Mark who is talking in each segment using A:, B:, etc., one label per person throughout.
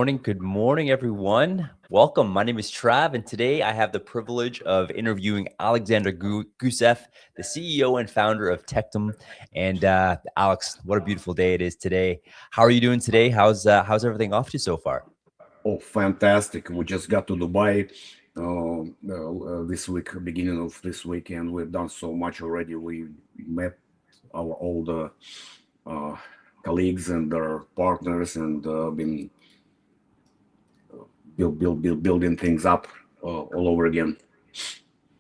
A: Good morning, everyone. Welcome. My name is Trav, and today I have the privilege of interviewing Alexander Guseff, the CEO and founder of Tectum. And Alex, what a beautiful day it is today. How are you doing today? How's everything off to you so far?
B: Oh, fantastic. We just got to Dubai this week, beginning of this week, and we've done so much already. We met our all the uh, colleagues and their partners and been building things up all over again.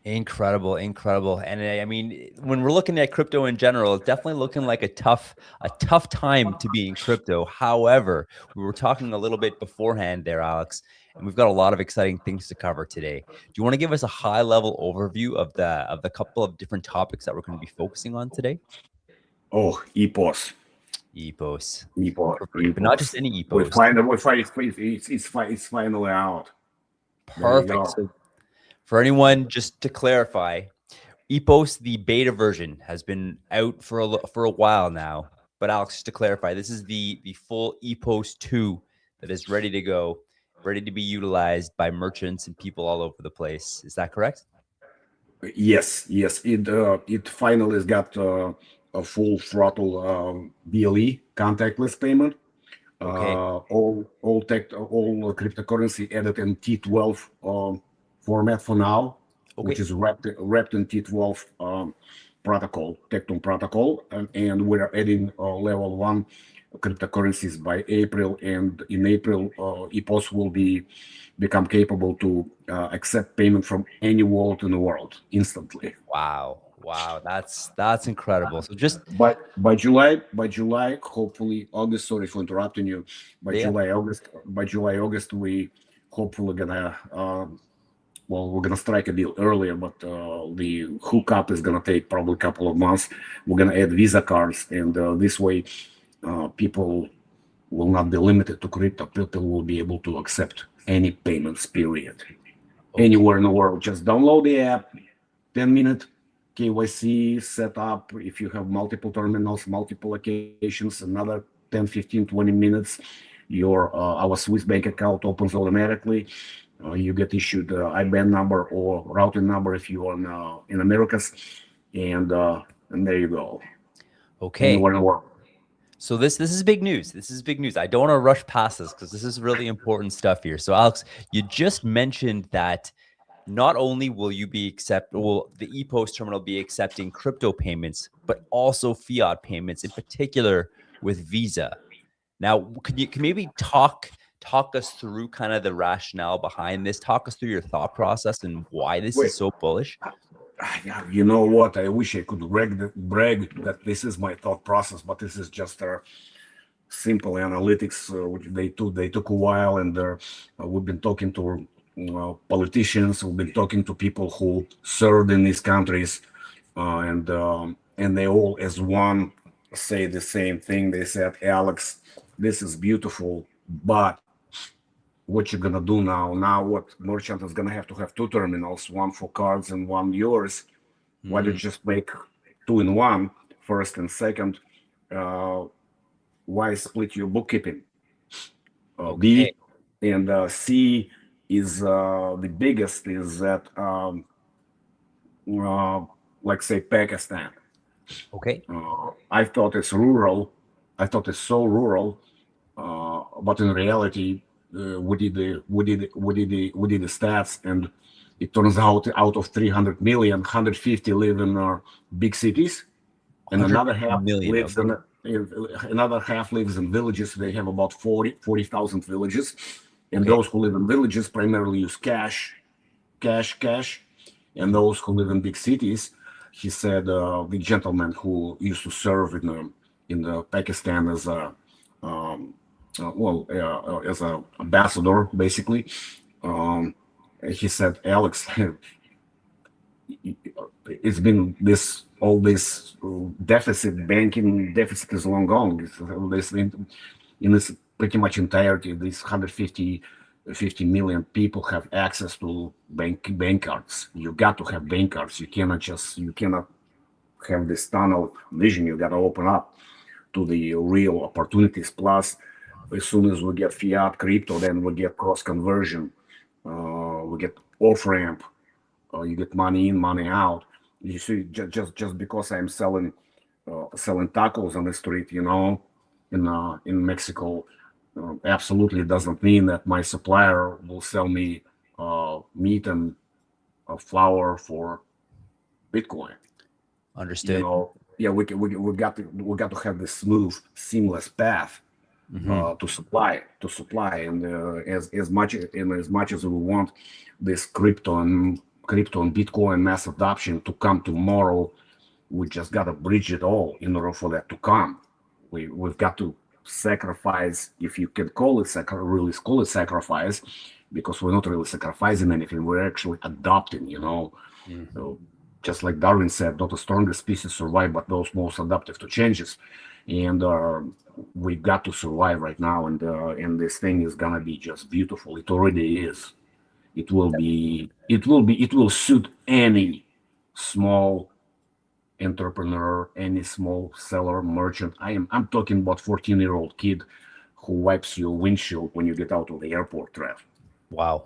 A: Incredible. And I mean, when we're looking at crypto in general, it's definitely looking like a tough time to be in crypto. However, we were talking a little bit beforehand there, Alex, and we've got a lot of exciting things to cover today. Do you want to give us a high level overview of the couple of different topics that we're going to be focusing on today?
B: Oh, EPOS.
A: EPOS.
B: EPOS.
A: Perfect. But not just
B: EPOS.
A: any
B: We
A: EPOS.
B: find it's finally out. There you
A: Perfect.
B: go.
A: So for anyone, just to clarify, EPOS, the beta version, has been out for a while now. But Alex, just to clarify, this is the full EPOS 2 that is ready to go, ready to be utilized by merchants and people all over the place. Is that correct?
B: Yes. It finally has got a full throttle BLE contactless payment.
A: Okay.
B: All cryptocurrency added in T12 format for now, which
A: Okay.
B: is wrapped in T12 protocol, Tectum protocol, and we're adding level one cryptocurrencies by April. And in April, EPOS will become capable to accept payment from any wallet in the world instantly.
A: Wow. That's incredible. So just
B: By July, hopefully August. Sorry for interrupting you.
A: yeah.
B: By July, August, we hopefully gonna we're gonna strike a deal earlier, but the hookup is gonna take probably a couple of months. We're gonna add Visa cards, and this way, people will not be limited to crypto. People will be able to accept any payments. Period.
A: Okay.
B: Anywhere in the world, just download the app. 10-minute KYC setup. If you have multiple terminals, multiple locations, another 10, 15, 20 minutes, your our Swiss bank account opens automatically. You get issued IBAN number or routing number if you're in Americas, and there you go.
A: Okay.
B: Anywhere in the world.
A: So this is big news. This is big news. I don't want to rush past this because this is really important stuff here. So Alex, you just mentioned that not only will the EPOS terminal be accepting crypto payments, but also fiat payments, in particular with Visa. Now, can you maybe talk us through kind of the rationale behind this? Talk us through your thought process and why this is
B: Wait,
A: so bullish.
B: you know what? I wish I could brag that this is my thought process, but this is just simple analytics, which they took a while, and we've been talking to politicians, we've been talking to people who served in these countries, and they all as one say the same thing. They said, Alex, this is beautiful, but what you're gonna do now? Now what merchant is gonna have to have two terminals, one for cards and one yours. Why don't you
A: Mm,
B: just make two in one, first and second? Uh, why split your bookkeeping?
A: okay.
B: B and C is the biggest is that uh, like say Pakistan.
A: Okay.
B: I thought it's rural. I thought it's so rural, but in reality, we did the stats, and it turns out of 300 million, 150 live in big cities, and
A: 150 million. Okay.
B: another half lives in villages. They have about 40,000 villages, and
A: Okay.
B: those who live in villages primarily use cash, and
A: Mhm.
B: those who live in big cities. He said the gentleman who used to serve in Pakistan as a as a ambassador, basically. Um, he said, Alex, it's been this banking deficit is long gone. This in its pretty much entirety, these 50 million people have access to bank cards. You got to have bank cards. You cannot have this tunnel vision. You got to open up to the real opportunities. Plus, As soon as we get fiat crypto, then we get cross conversion, we get off ramp, you get money in, money out. You see, just because I'm selling tacos on the street, in Mexico, absolutely doesn't mean that my supplier will sell me meat and flour for Bitcoin.
A: Understood.
B: Yeah, we got to have this smooth, seamless path to supply, and as much as we want this crypto and Bitcoin mass adoption to come tomorrow, we just got to bridge it all in order for that to come. We've got to sacrifice, if you can really call it sacrifice, because we're not really sacrificing anything. We're actually adopting. So just like Darwin said, not the strongest species survive, but those most adaptive to changes. And we got to survive right now, and this thing is gonna be just beautiful. It already is. It will suit any small entrepreneur, any small seller, merchant. I'm talking about 14-year-old kid who wipes your windshield when you get out of the airport, Trev.
A: Wow.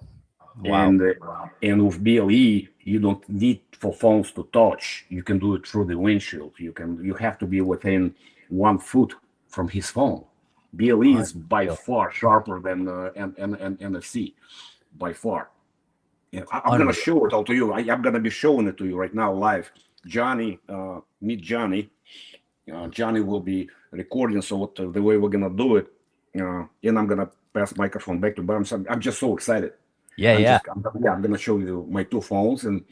B: And with BLE, you don't need for phones to touch. You can do it through the windshield. You have to be within 1 foot from his phone. BLE is by far sharper than NFC, by far. Yeah, I'm gonna show it all to you. I'm gonna be showing it to you right now live. Johnny, meet Johnny. Johnny will be recording. So the way we're gonna do it, and I'm gonna pass the microphone back to Bam. I'm just so excited. I'm gonna show you my 2 phones, and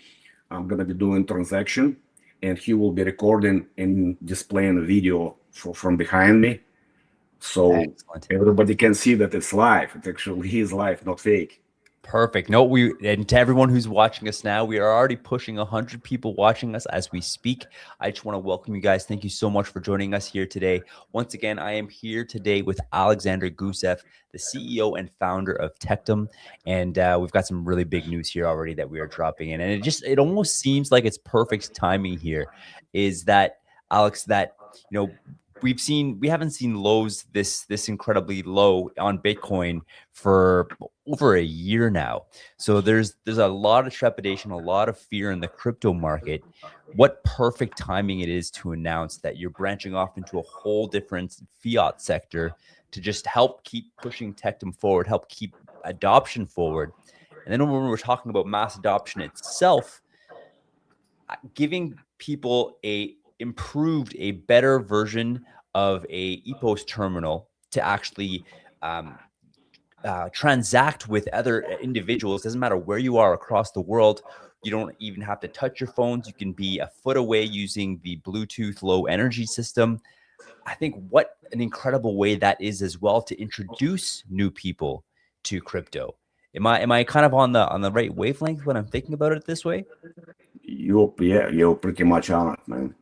B: I'm gonna be doing transaction, and he will be recording and displaying a video from behind me, so everybody can see that it's live. It actually is live, not fake.
A: Perfect. No, and to everyone who's watching us now, we are already pushing 100 people watching us as we speak. I just want to welcome you guys. Thank you so much for joining us here today. Once again, I am here today with Alexander Guseff, the CEO and founder of Tectum. And we've got some really big news here already that we are dropping in. And it almost seems like it's perfect timing here, is that, Alex, that, we haven't seen lows this incredibly low on Bitcoin for over a year now. So there's a lot of trepidation, a lot of fear in the crypto market. What perfect timing it is to announce that you're branching off into a whole different fiat sector to just help keep pushing Tectum forward, help keep adoption forward. And then when we're talking about mass adoption itself, giving people a better version of a EPOS terminal to actually transact with other individuals. Doesn't matter where you are across the world. You don't even have to touch your phones. You can be a foot away using the Bluetooth low energy system. I think what an incredible way that is as well to introduce new people to crypto. Am I kind of on the right wavelength when I'm thinking about it this way?
B: You're pretty much on it, man.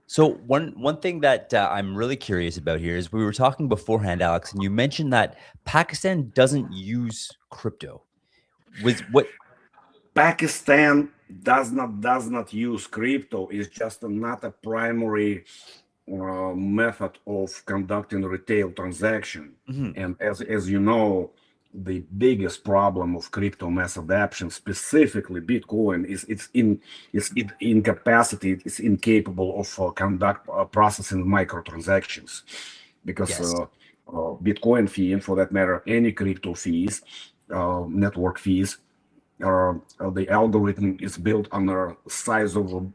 A: So one thing that I'm really curious about here is we were talking beforehand, Alex, and you mentioned that Pakistan doesn't use crypto.
B: Pakistan does not use crypto. It's just not a primary method of conducting retail transaction. And as you know, the biggest problem of crypto mass adoption, specifically Bitcoin, is its incapacity. It's incapable of processing microtransactions, because Bitcoin fee, and for that matter, any crypto fees, network fees, the algorithm is built on the size of a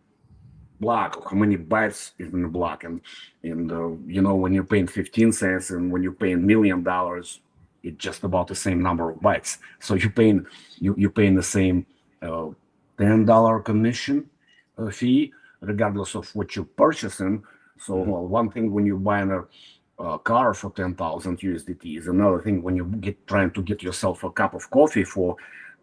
B: block, how many bytes is in the block, and when you're paying 15 cents and when you're paying $1 million, it's just about the same number of bytes. So you're paying the same $10 commission fee, regardless of what you're purchasing. So one thing when you're buying a car for 10,000 USDT is another thing when you trying to get yourself a cup of coffee for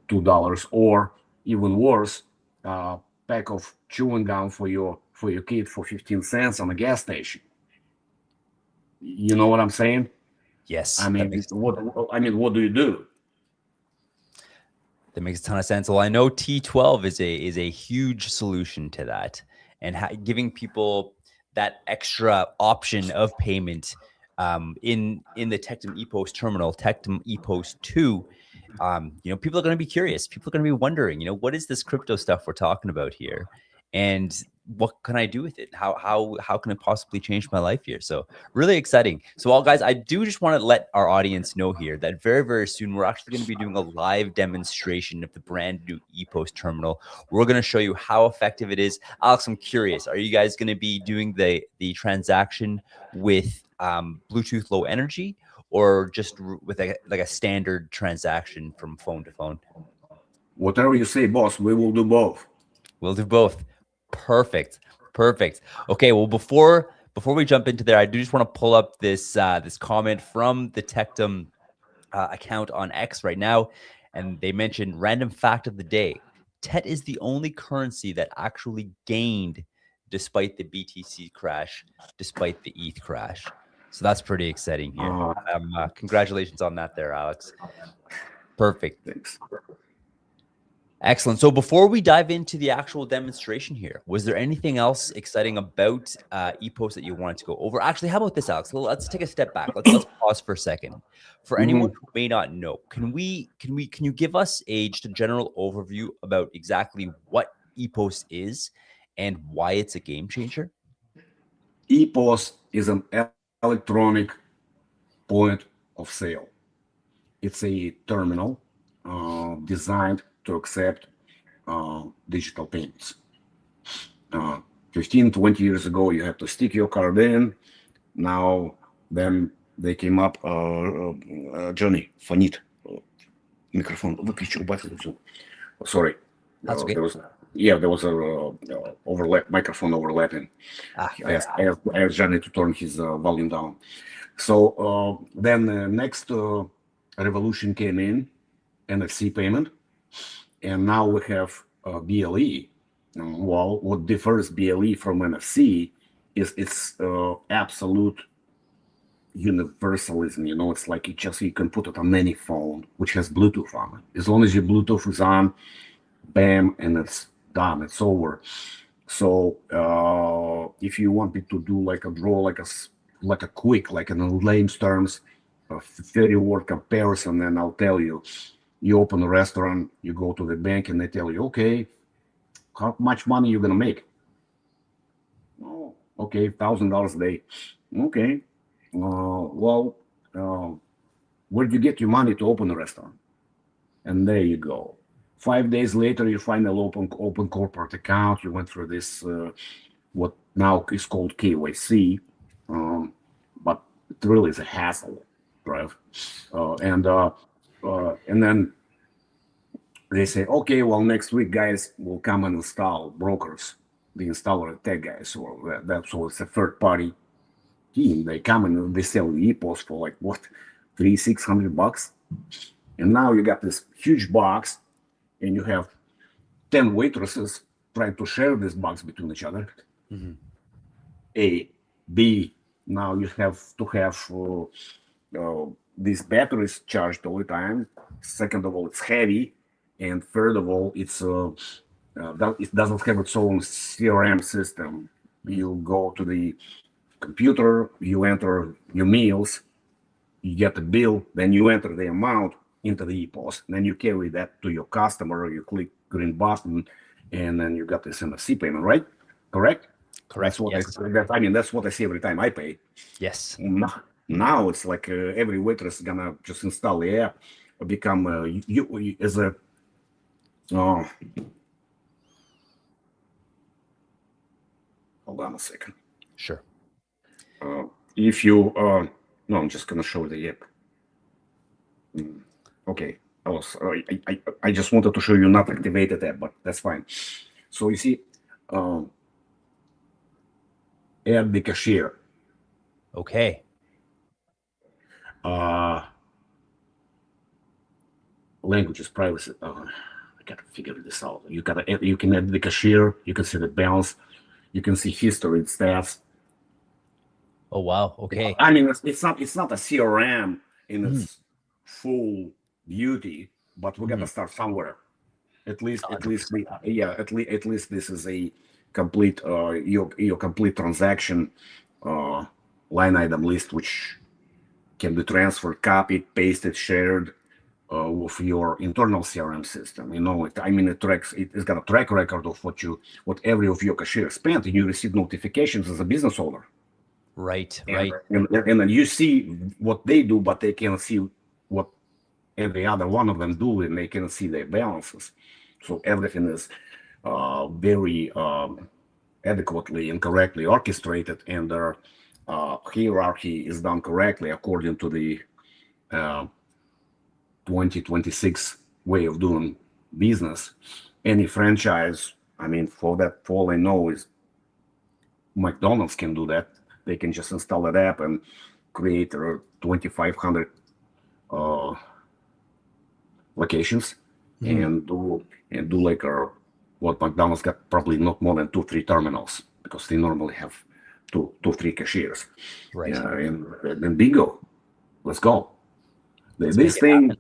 B: $2, or even worse, pack of chewing gum for your kid for 15 cents on a gas station. You know what I'm saying?
A: Yes.
B: What do you do?
A: That makes a ton of sense. Well, I know T12 is a huge solution to that, and giving people that extra option of payment in the Tectum ePost terminal, Tectum ePost 2, people are going to be curious. People are going to be wondering, what is this crypto stuff we're talking about here? And what can I do with it? How can it possibly change my life here? So really exciting. So, all guys, I do just want to let our audience know here that very, very soon we're actually going to be doing a live demonstration of the brand new ePost terminal. We're going to show you how effective it is. Alex, I'm curious, are you guys going to be doing the transaction with Bluetooth Low Energy, or just with like a standard transaction from phone to phone?
B: Whatever you say, boss, we will do both.
A: We'll do both. Perfect. Okay, well, before we jump into there, I do just want to pull up this comment from the Tectum account on X right now, and they mentioned random fact of the day: TET is the only currency that actually gained despite the BTC crash, despite the ETH crash. So that's pretty exciting here. Congratulations on that there, Alex. Perfect.
B: Thanks.
A: Excellent. So before we dive into the actual demonstration here, was there anything else exciting about ePost that you wanted to go over? Actually, how about this, Alex? Let's take a step back. Let's pause for a second. For anyone who may not know, can you give us just a general overview about exactly what ePost is and why it's a game changer?
B: ePost is an electronic point of sale. It's a terminal designed to accept digital payments. 15, 20 years ago, you had to stick your card in. Then they came up, Johnny, фонит. Микрофон выключил, sorry.
A: That's okay.
B: There was a microphone overlapping. I asked Johnny to turn his volume down. So then the next revolution came in, NFC payment, and now we have BLE. Well, what differs BLE from NFC is its absolute universalism. It's like you can put it on any phone which has Bluetooth on it. As long as your Bluetooth is on, bam, and it's done. It's over. So if you want me to do like a draw, like a quick, like in layman's terms, a 30-word comparison, then I'll tell you. You open a restaurant, you go to the bank, and they tell you, okay, how much money you're gonna make? Oh, okay, $1,000 a day. Okay, where'd you get your money to open a restaurant? And there you go. 5 days later, you finally open corporate account. You went through this what now is called KYC, but it really is a hassle, right? And then they say, okay, well, next week, guys, will come and install brokers, the installer tech guys, or so it's a third party team. They come and they sell ePost for like what, $300-$600, and now you got this huge box, and you have 10 waitresses trying to share this box between each other. Mm-hmm. A, B, now you have to have these batteries charged all the time. Second of all, it's heavy, and third of all, it doesn't have its own CRM system. You go to the computer, you enter your meals, you get the bill, then you enter the amount into the ePost, then you carry that to your customer. You click green button, and then you got this NFC payment, right? Correct. That's what
A: yes.
B: that's what I see every time I pay.
A: Yes.
B: Now it's like every waitress is gonna just install the app, become you as a. Hold on a second.
A: Sure.
B: If you no, I'm just gonna show the app. Okay, I just wanted to show you not activated app, but that's fine. So you see, add the cashier.
A: Okay.
B: Languages, privacy. I gotta figure this out. You can add the cashier. You can see the balance. You can see history and stats.
A: Oh wow. Okay.
B: I mean, it's not a CRM in its full beauty, but we gotta start somewhere. At least this is a complete your complete transaction line item list, which can be transferred, copied, pasted, shared with your internal CRM system. You know, it's got a track record of what every of your cashiers spent, and you receive notifications as a business owner.
A: Right.
B: And then you see what they do, but they can see what every other one of them do, and they can see their balances. So everything is very adequately and correctly orchestrated, and their hierarchy is done correctly according to the 2026 way of doing business. Any franchise, I mean, for all I know, is McDonald's can do that. They can just install that app and create 2,500 locations and do like what McDonald's got, probably not more than 2-3 terminals, because they normally have 2-3 cashiers.
A: Right.
B: And bingo, let's go. This thing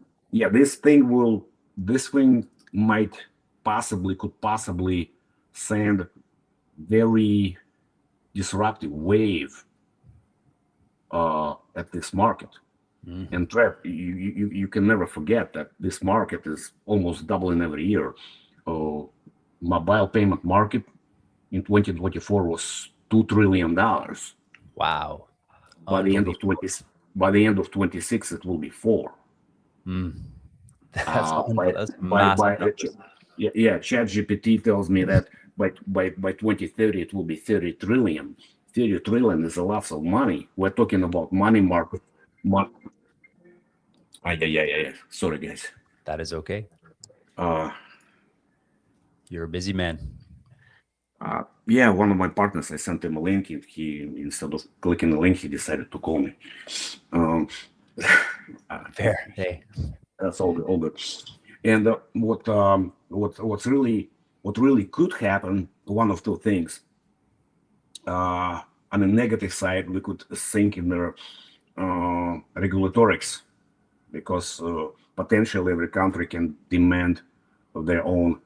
B: could possibly send very disruptive wave at this market. And Trev, you can never forget that this market is almost doubling every year. Mobile payment market in 2024 was $2 trillion.
A: Wow.
B: By the end of 26, it will be 4.
A: That's massive.
B: ChatGPT tells me that by 2030 it will be 30 trillion. 30 trillion is a lot of money. We're talking about money market. Sorry, guys.
A: That is okay. You're a busy man.
B: One of my partners, I sent him a link, and he, instead of clicking the link, he decided to call me.
A: Fair. Hey.
B: That's all good. And what really could happen, one of 2 things. On the negative side, we could think in the regulatorics, because potentially every country can demand their own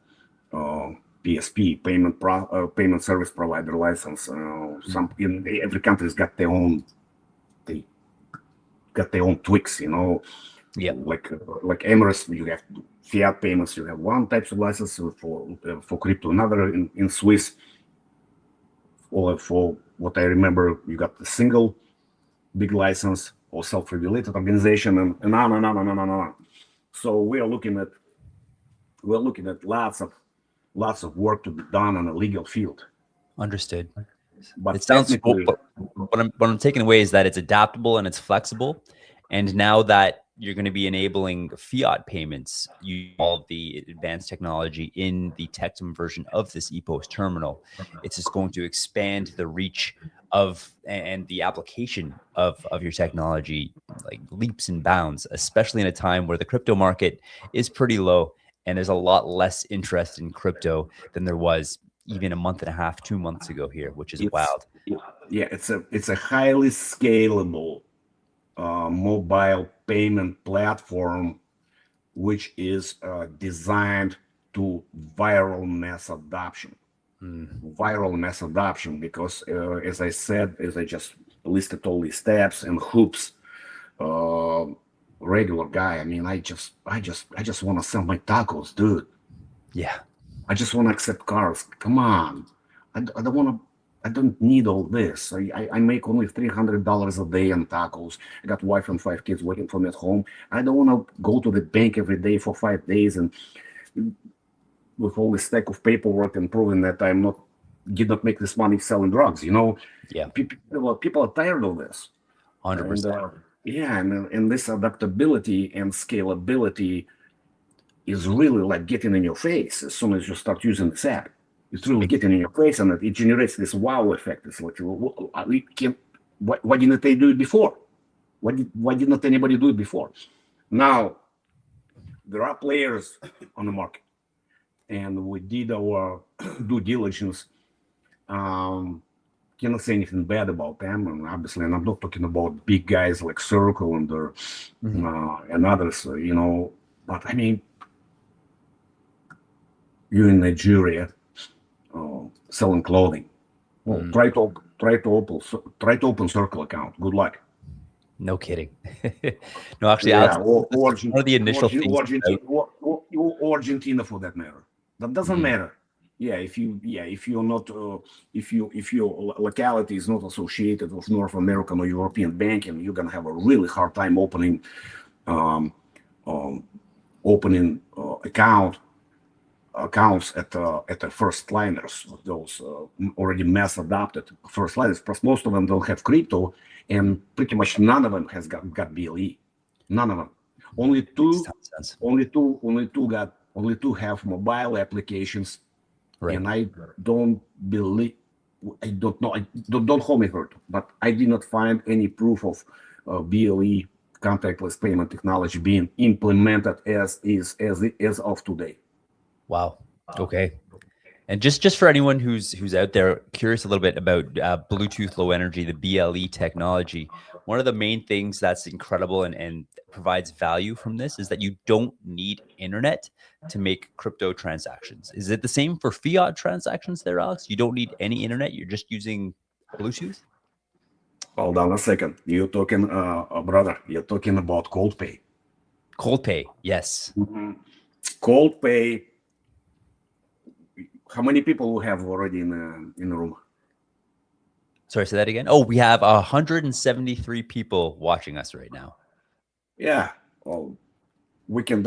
B: PSP, payment service provider license. Every country's got their own. They got their own tweaks, you know.
A: Yeah.
B: Like Emirates, you have fiat payments. You have one type of license for crypto, another in Swiss. Or for what I remember, you got the single big license or self-regulated organization, and on and on and on and on. So we're looking at lots of work to be done on a legal field.
A: Understood.
B: But
A: it sounds cool, but what I'm taking away is that it's adaptable and it's flexible. And now that you're going to be enabling fiat payments, all of the advanced technology in the Tectum version of this EPOS terminal, it's just going to expand the reach of and the application of your technology like leaps and bounds, especially in a time where the crypto market is pretty low and there's a lot less interest in crypto than there was even a month and a half, 2 months ago here, which is wild.
B: Yeah, it's a highly scalable mobile payment platform, which is designed to viral mass adoption. Viral mass adoption, because as I just listed all these steps and hoops, regular guy, I mean, I just want to sell my tacos, dude.
A: Yeah.
B: I just want to accept cars. Come on. I don't need all this. I make only $300 a day on tacos. I got wife and 5 kids waiting for me at home. I don't want to go to the bank every day for 5 days and with all this stack of paperwork and proving that did not make this money selling drugs. You know,
A: yeah.
B: People are tired of this.
A: 100%.
B: And this adaptability and scalability is really like getting in your face as soon as you start using this app. It's really getting in your face, and it generates this wow effect. It's like, why didn't they do it before? Why did not anybody do it before? Now, there are players on the market, and we did our due diligence. Cannot say anything bad about them, and obviously, and I'm not talking about big guys like Circle and others, you know. But I mean, you're in Nigeria. Selling clothing. Well, try to open Circle account. Good luck.
A: No kidding. No, actually, Alex,
B: Yeah,
A: this is one of the initial things about,
B: or Argentina for that matter. That doesn't
A: mm,
B: matter. If you're not if your locality is not associated with North American or European banking, you're gonna have a really hard time um, um, opening accounts at the first liners, those already mass adopted first liners. Plus, most of them don't have crypto,
A: mm,
B: and pretty much none of them has got BLE. None of them. Only
A: makes a
B: two,
A: ton of sense.
B: only two have mobile applications,
A: Right.
B: and I don't believe. I don't know. Don't hold me hurt, but I did not find any proof of BLE contactless payment technology being implemented as of today.
A: Wow. Okay. And just for anyone who's out there curious a little bit about Bluetooth Low Energy, the BLE technology, one of the main things that's incredible and provides value from this is that you don't need internet to make crypto transactions. Is it the same for fiat transactions there, Alex? You don't need any internet. You're just using Bluetooth?
B: Hold on a second. You're talking, brother, you're talking about cold pay.
A: Cold pay. Yes.
B: Cold pay. How many people we have already in the room?
A: Sorry, say that again. Oh, we have 173 people watching us right now.
B: Yeah. Well, I can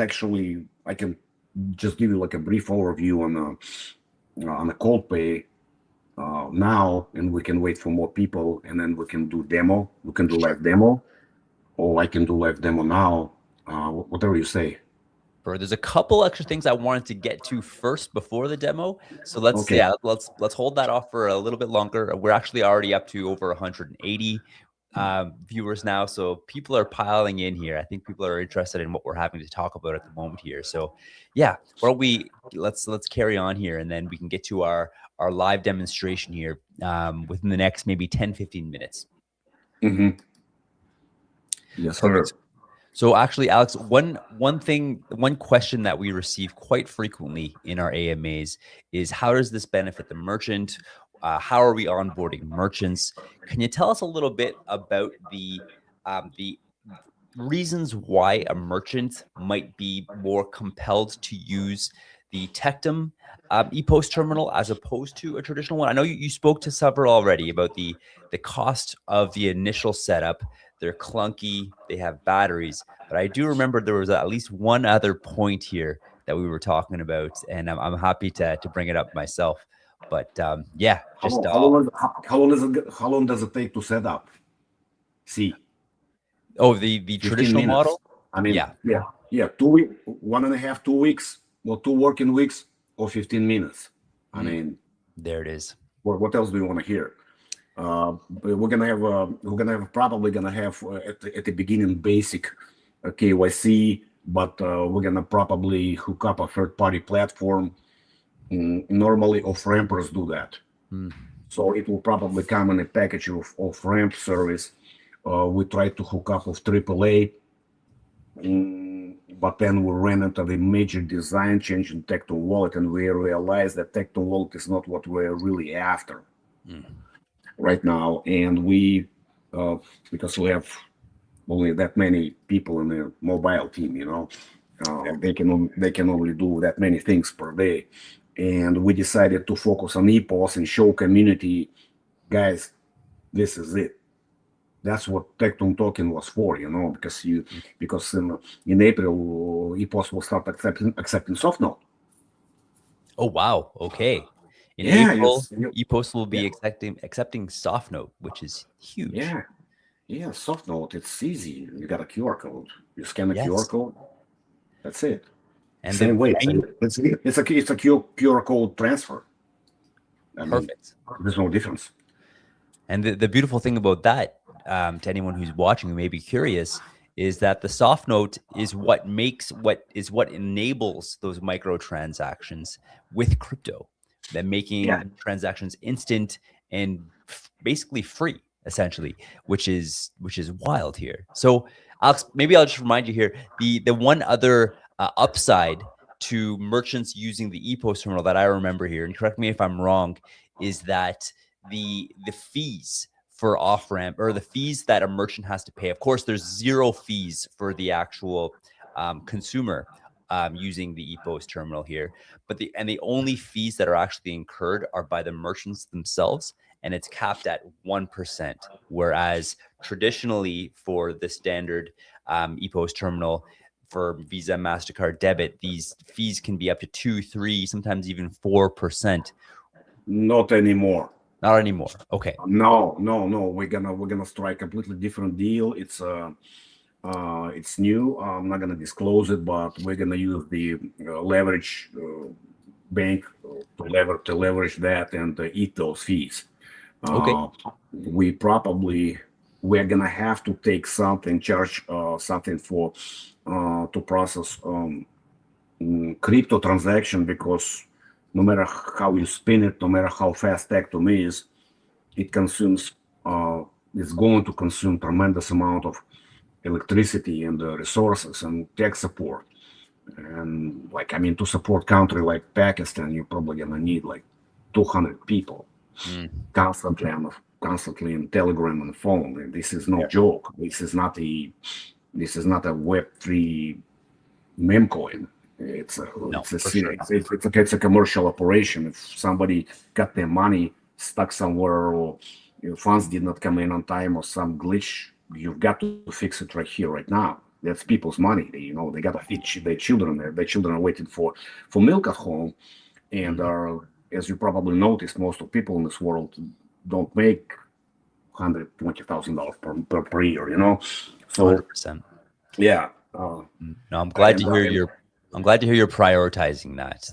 B: just give you like a brief overview on the cold pay now, and we can wait for more people, and then we can do demo. We can do live demo, or I can do live demo now. Whatever you say.
A: There's a couple extra things I wanted to get to first before the demo. So
B: Okay.
A: let's hold that off for a little bit longer. We're actually already up to over 180 viewers now. So people are piling in here. I think people are interested in what we're having to talk about at the moment here. So yeah, let's carry on here, and then we can get to our live demonstration here within the next maybe 10-15 minutes.
B: Mm-hmm. Yes, sir.
A: So actually, Alex, one question that we receive quite frequently in our AMAs is, how does this benefit the merchant? How are we onboarding merchants? Can you tell us a little bit about the reasons why a merchant might be more compelled to use the Tectum ePost terminal as opposed to a traditional one? I know you spoke to several already about the cost of the initial setup. They're clunky, they have batteries, but I do remember there was at least one other point here that we were talking about, and I'm happy to bring it up myself. But yeah, just
B: How long does it take to set up? See,
A: the
B: 15
A: traditional
B: minutes.
A: model.
B: I mean,
A: Yeah,
B: yeah, 2 weeks, 1.5, 2 weeks, or 2 working weeks, or 15 minutes. I mean,
A: there it is.
B: what else do you want to hear? We're probably gonna have at the beginning basic KYC, but we're gonna probably hook up a third-party platform. Normally, off-rampers do that, so it will probably come in a package of off-ramp service. We try to hook up with AAA, but then we ran into the major design change in Tectum Wallet, and we realized that Tectum Wallet is not what we're really after right now. And we, because we have only that many people in the mobile team, they can only do that many things per day. And we decided to focus on EPOS and show community, guys, this is it. That's what Tectum token was for, because in April, EPOS will start accepting SoftNote.
A: Oh wow. Okay. In
B: Yeah,
A: April, ePost will be accepting SoftNote, which is huge.
B: Yeah, SoftNote, it's easy. You got a QR code. You scan a
A: Yes.
B: QR code. That's it.
A: And
B: Same way. It's a QR code transfer.
A: Perfect.
B: There's no difference.
A: And the beautiful thing about that, to anyone who's watching who may be curious, is that the SoftNote is what enables those microtransactions with crypto, that making transactions instant and basically free, essentially, which is wild here. So, Alex, maybe I'll just remind you here, the one other upside to merchants using the ePost terminal that I remember here, and correct me if I'm wrong, is that the fees for off ramp, or the fees that a merchant has to pay. Of course, there's zero fees for the actual consumer using the EPOS terminal here, but the only fees that are actually incurred are by the merchants themselves, and it's capped at 1%. Whereas traditionally for the standard EPOS terminal for Visa, MasterCard, debit, these fees can be up to 2, 3, sometimes even 4%.
B: Not anymore.
A: Not anymore. Okay.
B: No. We're gonna strike a completely different deal. It's new. I'm not gonna disclose it, but we're gonna use the leverage bank to leverage that and eat those fees.
A: Okay.
B: We're gonna have to take something, charge something for to process crypto transaction, because no matter how you spin it, no matter how fast Tectum is, it consumes it's going to consume tremendous amount of electricity and resources and tech support. And like, I mean, to support country like Pakistan, you're probably gonna need like 200 people constantly in Telegram and phone. And this is no joke. This is not a Web3 meme coin. It's a commercial operation. If somebody got their money stuck somewhere, or funds did not come in on time, or some glitch, you've got to fix it right here, right now. That's people's money. They got to feed their children. Their children are waiting for milk at home, and as you probably noticed, most of people in this world don't make $120,000 per year. So
A: 100%.
B: Yeah.
A: No, I'm glad to hear you're prioritizing that.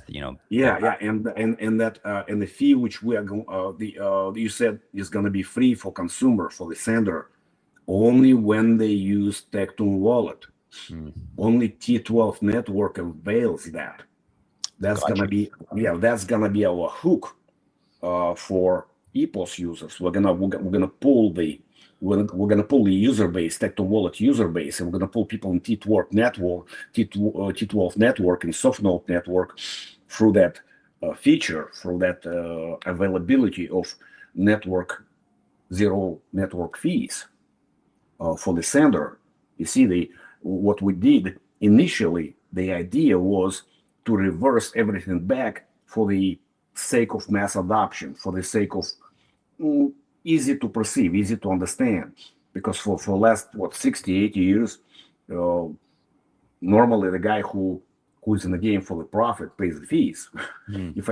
B: Yeah, and that and the fee which we are going you said is going to be free for consumer, for the sender, only when they use Tectum wallet. Only T12 network avails that. That's gonna be our hook for EPOS users. We're gonna pull the user base, Tectum wallet user base, and we're gonna pull people in T12 network, T12 network, and SoftNote network through that feature, through that availability of zero network fees for the sender. You see, what we did initially, the idea was to reverse everything back for the sake of mass adoption, for the sake of easy to perceive, easy to understand. Because for last 60, 80 years, normally the guy who's in the game for the profit pays the fees. If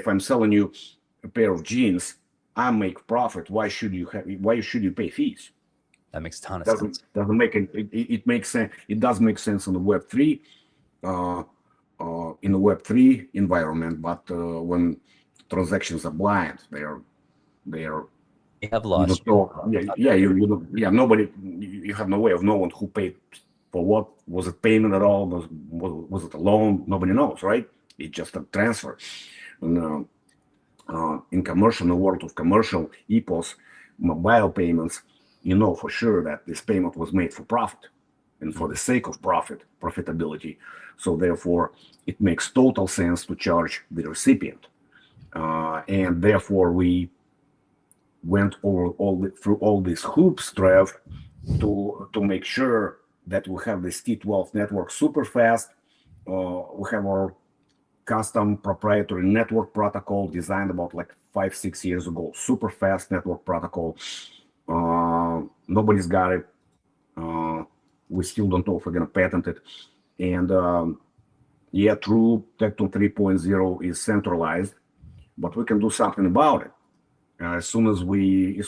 B: I'm selling you a pair of jeans, I make profit. Why should you pay fees?
A: That makes a ton of sense.
B: Doesn't make it makes sense. It does make sense in the Web3 environment, but when transactions are blind, they
A: have lost.
B: Nobody. You have no way of knowing who paid for what. Was it payment at all? Was it a loan? Nobody knows, right? It's just a transfer. And in the world of commercial EPOS, mobile payments, you know for sure that this payment was made for profit and for the sake of profitability. So therefore, it makes total sense to charge the recipient. And therefore, we went over through all these hoops, Trev, to make sure that we have this T12 network super fast. We have our custom proprietary network protocol designed about like 5-6 years ago. Super fast network protocol. Nobody's got it. We still don't know if we're gonna patent it. And true, Tectum 3.0 is centralized, but we can do something about it. As soon as we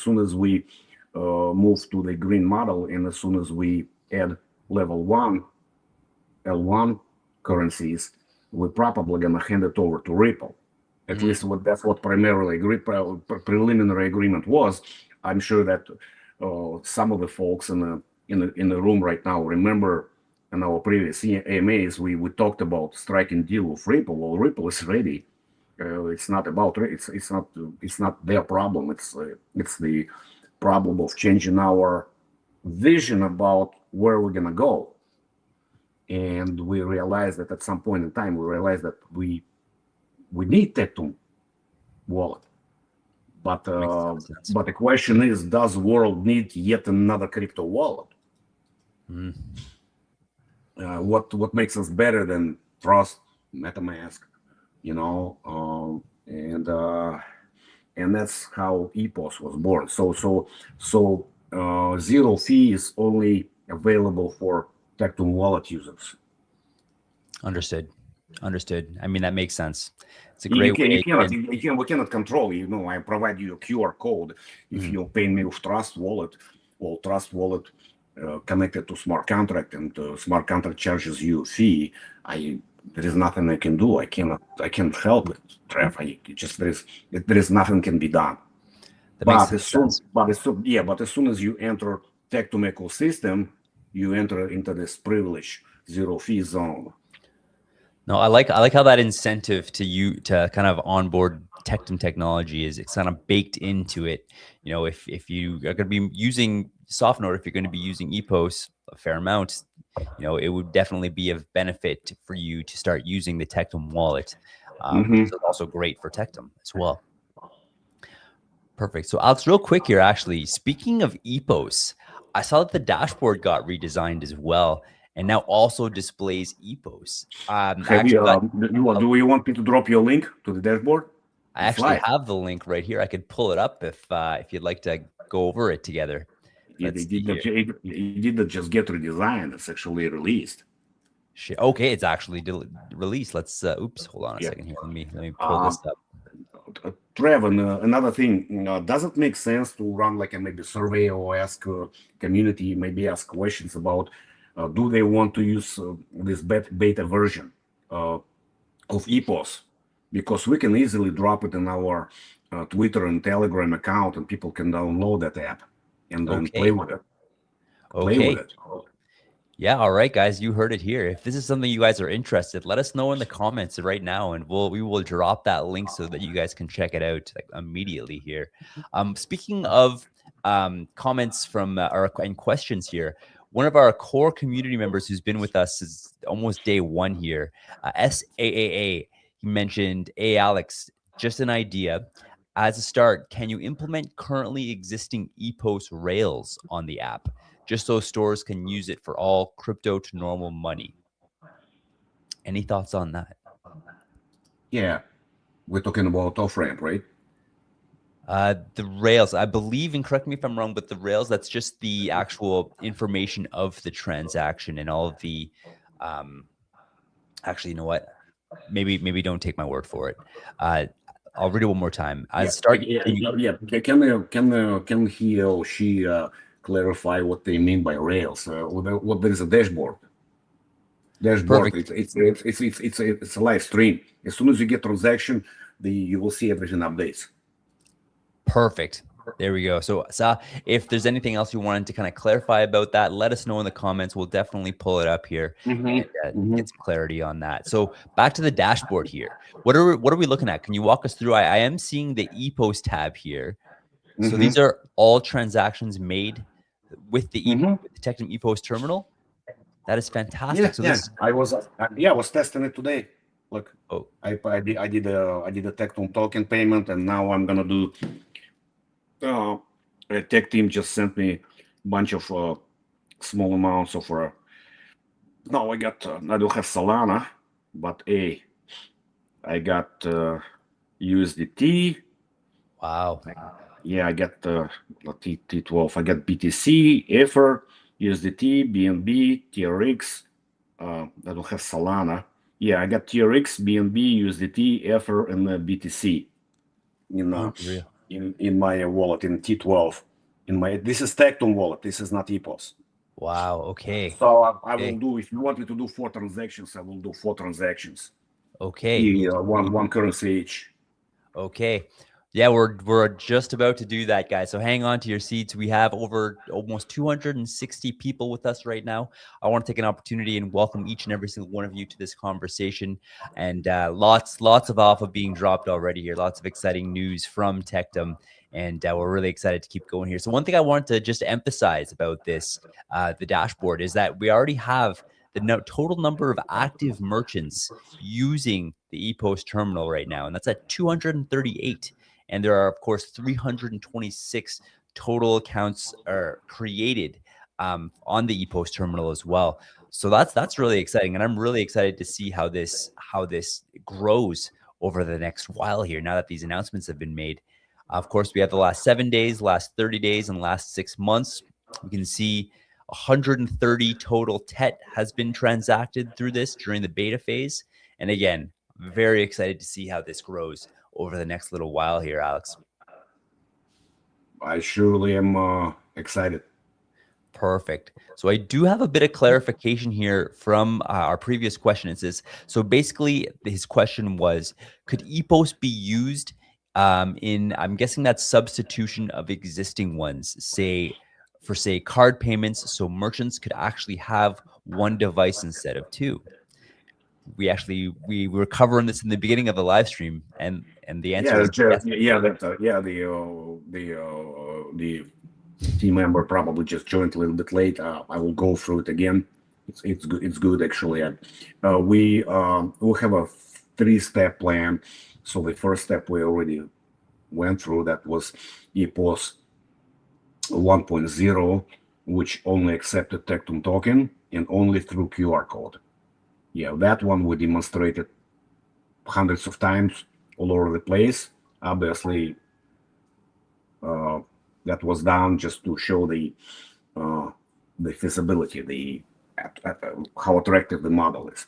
B: move to the green model, and as soon as we add level 1 L1 currencies, we're probably gonna hand it over to Ripple. At least that's what primarily preliminary agreement was. I'm sure that some of the folks in the room right now remember in our previous AMAs we talked about striking deal with Ripple. Well, Ripple is ready. It's not about it's not their problem. It's the problem of changing our vision about where we're gonna go. And we realized that at some point in time, we need Tectum wallet. But
A: That makes a ton of sense.
B: but the question is, does world need yet another crypto wallet?
A: Mm.
B: What makes us better than Trust, MetaMask, and that's how EPOS was born. So zero fee is only available for Tectum wallet users.
A: Understood. Understood. I mean, that makes sense. It's a
B: You
A: great
B: can you
A: way.
B: cannot we cannot control. I provide you a QR code. If you pay me with Trust wallet, or Trust wallet connected to smart contract, and smart contract charges you a fee, there is nothing I can do. I can't help it, Trev. There is nothing can be done.
A: That makes sense.
B: But as soon as you enter Tectum ecosystem, you enter into this privilege zero fee zone.
A: No, I like how that incentive to kind of onboard Tectum technology is, it's kind of baked into it. If you are going to be using SoftNote, if you're going to be using EPOS a fair amount, it would definitely be of benefit for you to start using the Tectum wallet, which is also great for Tectum as well. Perfect. So Alex, real quick here, actually, speaking of EPOS, I saw that the dashboard got redesigned as well, and now also displays EPOS.
B: Do you want me to drop your link to the dashboard?
A: I actually have the link right here. I could pull it up if you'd like to go over it together.
B: It didn't just get redesigned. It's actually released.
A: Okay, it's actually released. Let's oops, hold on a second here. Let me pull this up.
B: Trev, another thing, does it make sense to run like a maybe survey or ask community, maybe ask questions about do they want to use this beta version of EPOS? Because we can easily drop it in our Twitter and Telegram account, and people can download that app and then play with it.
A: Yeah, all right, guys, you heard it here. If this is something you guys are interested, let us know in the comments right now, and we will drop that link so that you guys can check it out immediately here. Speaking of comments from and questions here, one of our core community members who's been with us is almost day one here, SAAA. He mentioned, "Hey, Alex, just an idea. As a start, can you implement currently existing EPOS rails on the app, just so stores can use it for all crypto to normal money?" Any thoughts on that?
B: Yeah, we're talking about off-ramp, right?
A: The rails, I believe, and correct me if I'm wrong, but the rails, that's just the actual information of the transaction and all of the, actually, you know what? Maybe don't take my word for it. I'll read it one more time.
B: Can he or she clarify what they mean by rails? What there is a dashboard.
A: Perfect.
B: It's a live stream. As soon as you get transaction, you will see everything updates.
A: Perfect. There we go. So if there's anything else you wanted to kind of clarify about that, let us know in the comments. We'll definitely pull it up here and get some clarity on that. So back to the dashboard here. What are we looking at? Can you walk us through? I am seeing the EPOS tab here. So these are all transactions made with the Tectum EPOS terminal. That is fantastic.
B: I was testing it today. Look, I did a Tectum token payment, and now I'm gonna do. A tech team just sent me a bunch of small amounts of. Now I don't have Solana, but I got USDT.
A: Wow.
B: Yeah, I got T12. I got BTC, Ether, USDT, BNB, TRX. I don't have Solana. Yeah, I got TRX, BNB, USDT, Ether, and BTC. In my wallet in T12. This is Tectum wallet. This is not EPOS.
A: Wow. Okay.
B: So I will do. If you want me to do 4 transactions, I will do 4 transactions.
A: Okay.
B: One currency each.
A: Okay. Yeah, we're just about to do that, guys. So hang on to your seats. We have over almost 260 people with us right now. I want to take an opportunity and welcome each and every single one of you to this conversation. And lots of alpha being dropped already here. Lots of exciting news from Tectum. And we're really excited to keep going here. So one thing I wanted to just emphasize about this, the dashboard, is that we already have the total number of active merchants using the EPOS terminal right now. And that's at 238. And there are, of course, 326 total accounts are created on the ePost terminal as well. So that's really exciting, and I'm really excited to see how this grows over the next while here. Now that these announcements have been made, of course, we have the last 7 days, last 30 days, and last 6 months. We can see 130 total TET has been transacted through this during the beta phase. And again, very excited to see how this grows over the next little while here, Alex.
B: I surely am excited.
A: Perfect. So I do have a bit of clarification here from our previous question. It says, so basically his question was, could EPOS be used I'm guessing that's substitution of existing ones, say card payments, so merchants could actually have one device instead of two. We were covering this in the beginning of the live stream, and the answer is yes.
B: The team member probably just joined a little bit late. I will go through it again. It's good. It's good actually. We will have a 3-step plan. So the first step we already went through, that was EPOS 1.0, which only accepted Tectum token and only through QR code. Yeah, that one we demonstrated hundreds of times all over the place. Obviously, that was done just to show the feasibility, how attractive the model is.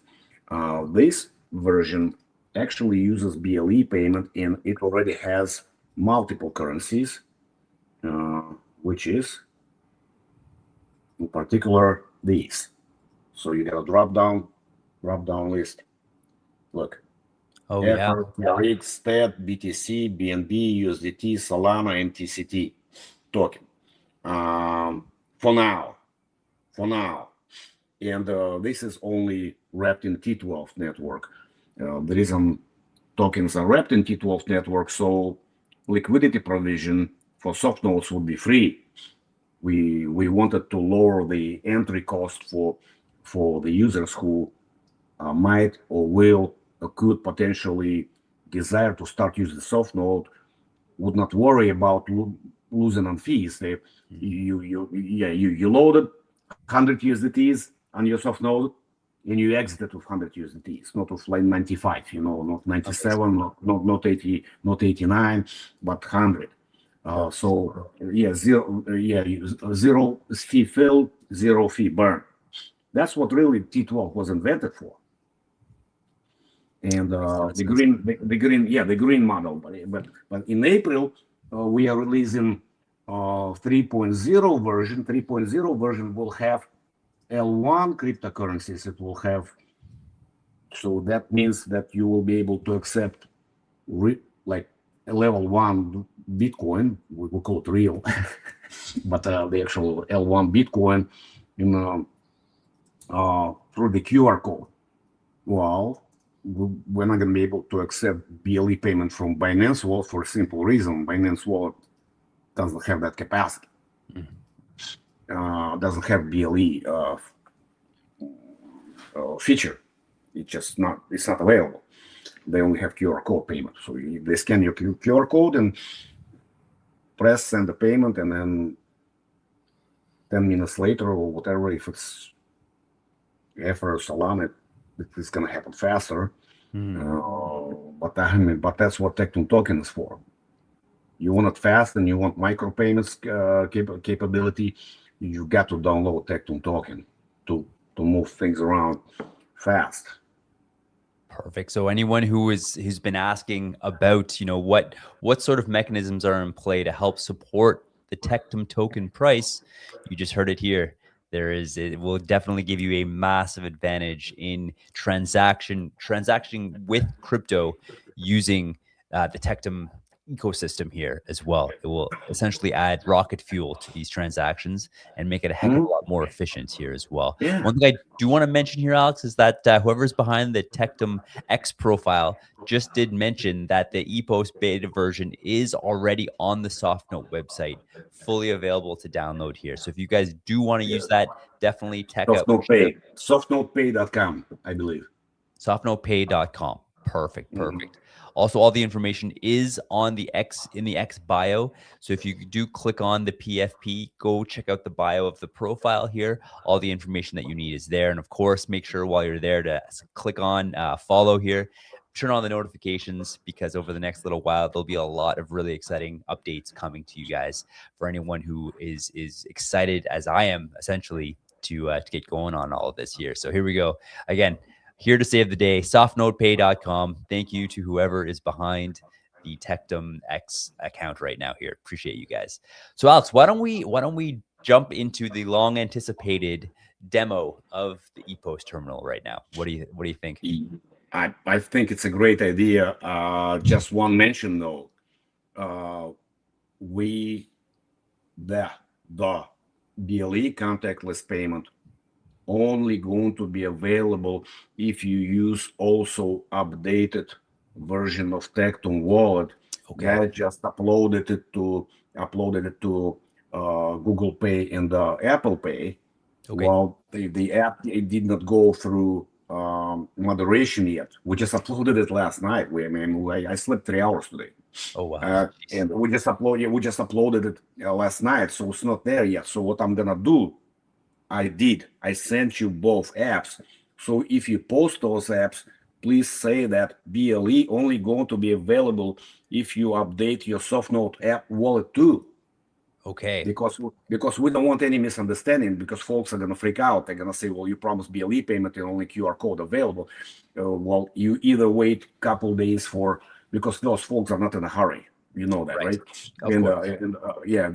B: This version actually uses BLE payment, and it already has multiple currencies, which is in particular these. So you got a drop down list. Look.
A: Oh,
B: Ether, TRX, TED, BTC, BNB, USDT, Solana, and TCT token. For now. And this is only wrapped in T12 network. The reason tokens are wrapped in T12 network, so liquidity provision for SoftNotes would be free. We wanted to lower the entry cost for the users who might or will or could potentially desire to start using SoftNote, would not worry about losing on fees. You loaded 100 USDTs on your SoftNote, and you exited with 100 USDTs, not with like 95, not 97, not 80, not 89, but 100. Zero fee filled, zero fee burn. That's what really T12 was invented for. And the green model. But in April, we are releasing 3.0 version. 3.0 version will have L1 cryptocurrencies. It will have, so that means that you will be able to accept like a level 1 Bitcoin. We will call it real, but the actual L1 Bitcoin through the QR code. Well, we're not going to be able to accept BLE payment from Binance Wallet for a simple reason. Binance Wallet doesn't have that capacity. Doesn't have BLE feature. It's not available. They only have QR code payment. So they scan your QR code and press send the payment, and then 10 minutes later or whatever, if it's Ether or Solana, it's going to happen faster. But that's what Tectum token is for. You want it fast and you want micropayments capability, you got to download Tectum token to move things around fast.
A: Perfect. So anyone who's been asking about, what sort of mechanisms are in play to help support the Tectum token price, you just heard it here. It will definitely give you a massive advantage in transacting with crypto using the Tectum ecosystem here as well. It will essentially add rocket fuel to these transactions and make it a heck of a lot more efficient here as well.
B: Yeah.
A: One thing I do want to mention here, Alex, is that whoever's behind the Tectum X profile just did mention that the EPOS beta version is already on the SoftNote website, fully available to download here. So if you guys do want to use that, definitely check out
B: SoftNotePay.com, I believe.
A: SoftNotePay.com. Perfect. Perfect. Also, all the information is on the X in the X bio. So if you do click on the PFP, go check out the bio of the profile here. All the information that you need is there. And of course, make sure while you're there to click on follow here. Turn on the notifications because over the next little while, there'll be a lot of really exciting updates coming to you guys for anyone who is excited as I am essentially to get going on all of this here. So here we go. Again, here to save the day, softnotepay.com. Thank you to whoever is behind the Tectum X account right now here. Appreciate you guys. So Alex, why don't we jump into the long anticipated demo of the ePost terminal right now? What do you think?
B: I think it's a great idea. Just one mention though. The BLE contactless payment only going to be available if you use also updated version of Tectum wallet.
A: Okay.
B: That just uploaded it to Google Pay and Apple Pay.
A: Okay.
B: Well, the app, it did not go through moderation yet. We just uploaded it last night. I slept 3 hours today.
A: Oh wow.
B: And we just uploaded it last night, so it's not there yet. So what I'm gonna do, I sent you both apps. So if you post those apps, please say that BLE only going to be available if you update your SoftNote app wallet too.
A: Okay.
B: Because we don't want any misunderstanding, because folks are going to freak out. They're going to say, well, you promised BLE payment and only QR code available. Well, you either wait a couple days because those folks are not in a hurry. You know that, right? Yeah,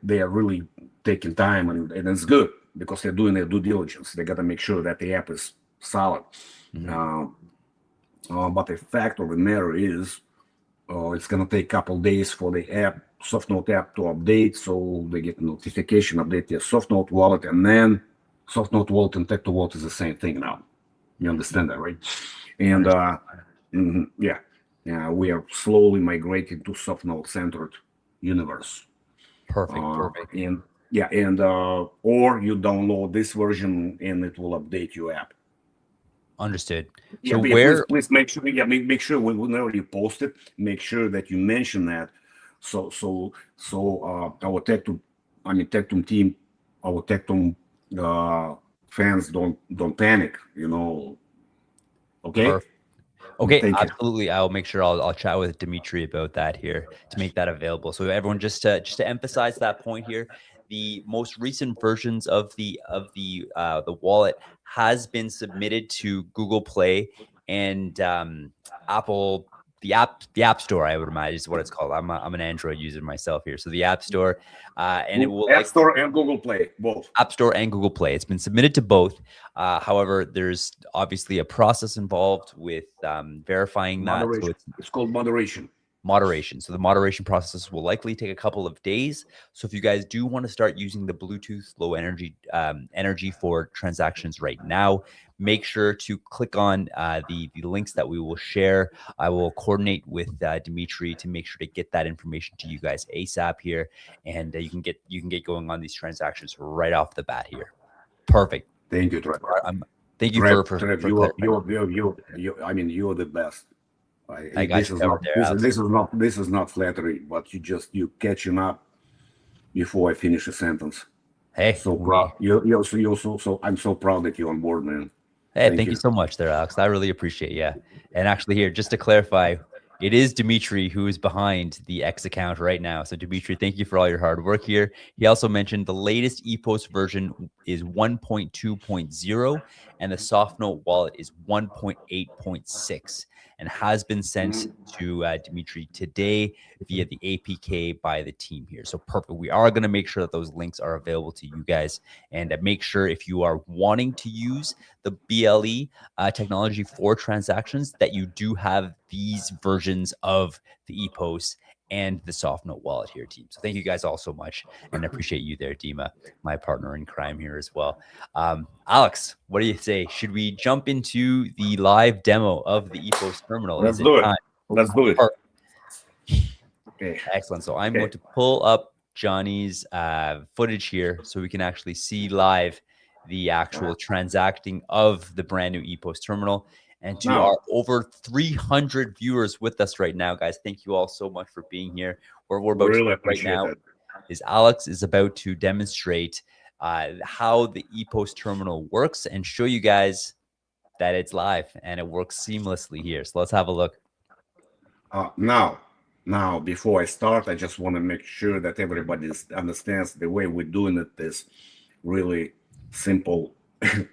B: they are really taking time, and it's good because they're doing their due diligence. They got to make sure that the app is solid. But the fact of the matter is, it's going to take a couple days for the SoftNote app to update, so they get notification, update their SoftNote wallet, and then SoftNote wallet and Tectum wallet is the same thing now. You understand that, right? And we are slowly migrating to SoftNote-centered universe.
A: Perfect.
B: Or you download this version and it will update your app.
A: Understood.
B: So please make sure. Yeah, make sure whenever you post it, make sure that you mention that. So our Tectum team, our Tectum fans don't panic. Okay.
A: Perfect. Okay, absolutely. I'll make sure I'll chat with Dimitri about that here to make that available. So everyone, just to emphasize that point here, the most recent versions of the wallet has been submitted to Google Play and Apple. The App Store, I would imagine, is what it's called. I'm an Android user myself here, so the App Store, and it will
B: App Store and Google Play, both.
A: App Store and Google Play. It's been submitted to both. However, there's obviously a process involved with verifying that. So
B: it's called moderation.
A: So the moderation process will likely take a couple of days. So if you guys do want to start using the Bluetooth low energy for transactions right now, make sure to click on the links that we will share. I will coordinate with Dimitri to make sure to get that information to you guys ASAP here, and you can get going on these transactions right off the bat here. Perfect.
B: Thank you, Trevor.
A: Thank you
B: for you're the best. This is not flattery, but you catching up before I finish a sentence.
A: Hey,
B: so proud. I'm so proud that you're on board, man.
A: Hey, thank you so much there, Alex. I really appreciate you. And actually here, just to clarify, it is Dimitri who is behind the X account right now. So Dimitri, thank you for all your hard work here. He also mentioned the latest ePost version is 1.2.0 and the SoftNote wallet is 1.8.6 and has been sent to Dimitri today via the APK by the team here. So perfect. We are going to make sure that those links are available to you guys, and make sure if you are wanting to use the BLE technology for transactions that you do have these versions of the ePost and the SoftNote wallet here, team. So thank you guys all so much, and I appreciate you there, Dima, my partner in crime here as well. Alex, what do you say? Should we jump into the live demo of the ePost terminal?
B: Let's do it. Let's do it.
A: Okay. Excellent. So I'm going to pull up Johnny's footage here so we can actually see live the actual transacting of the brand new ePost terminal. And to our over 300 viewers with us right now, guys, thank you all so much for being here. What we're about to do right now is Alex is about to demonstrate how the ePost terminal works and show you guys that it's live and it works seamlessly here. So let's have a look.
B: Now, before I start, I just want to make sure that everybody understands the way we're doing it is really simple,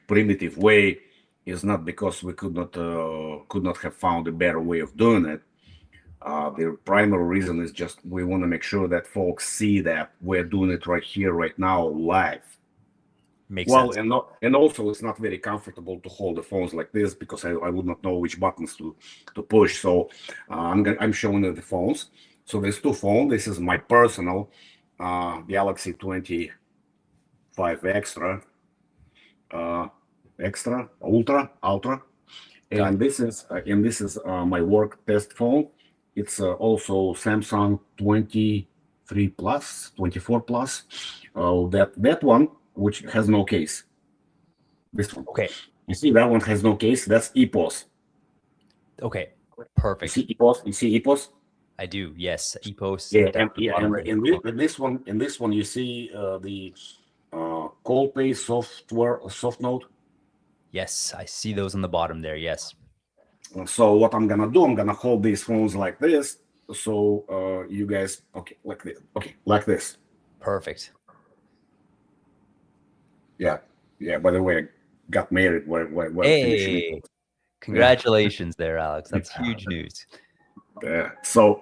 B: primitive way. Is not because we could not have found a better way of doing it. The primary reason is just we want to make sure that folks see that we're doing it right here, right now, live.
A: Makes sense.
B: And also it's not very comfortable to hold the phones like this because I would not know which buttons to push. So I'm showing you the phones. So there's two phones. This is my personal Galaxy 25 Extra, Ultra, and this is my work test phone. It's also Samsung 23 Plus, 24 Plus. That one, which has no case. This one.
A: Okay.
B: You see that one has no case. That's EPOS.
A: Okay. Perfect.
B: You see EPOS? You see EPOS?
A: I do. Yes. EPOS.
B: Yeah. And in this one, you see the call pay software, SoftNote.
A: Yes, I see those on the bottom there. Yes.
B: So what I'm gonna do, I'm gonna hold these phones like this. So you guys, like this. Okay, like this.
A: Perfect.
B: Yeah. By the way, I got married while
A: hey, congratulations there, Alex. That's huge news.
B: So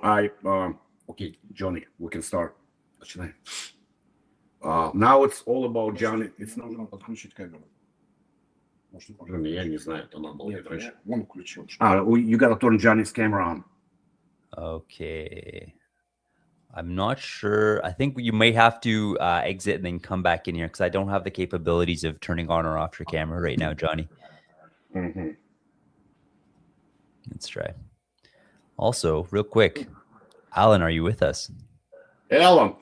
B: okay, Johnny, we can start. Now it's all about Johnny. It's not подключить камеру. Я не знаю, это надо было раньше. Он включил. You gotta turn Johnny's camera on.
A: Okay. I'm not sure. I think you may have to exit and then come back in here because I don't have the capabilities of turning on or off your camera right now, Johnny.
B: Mm-hmm.
A: Let's try. Also, real quick, Alan, are you with us?
B: Alan.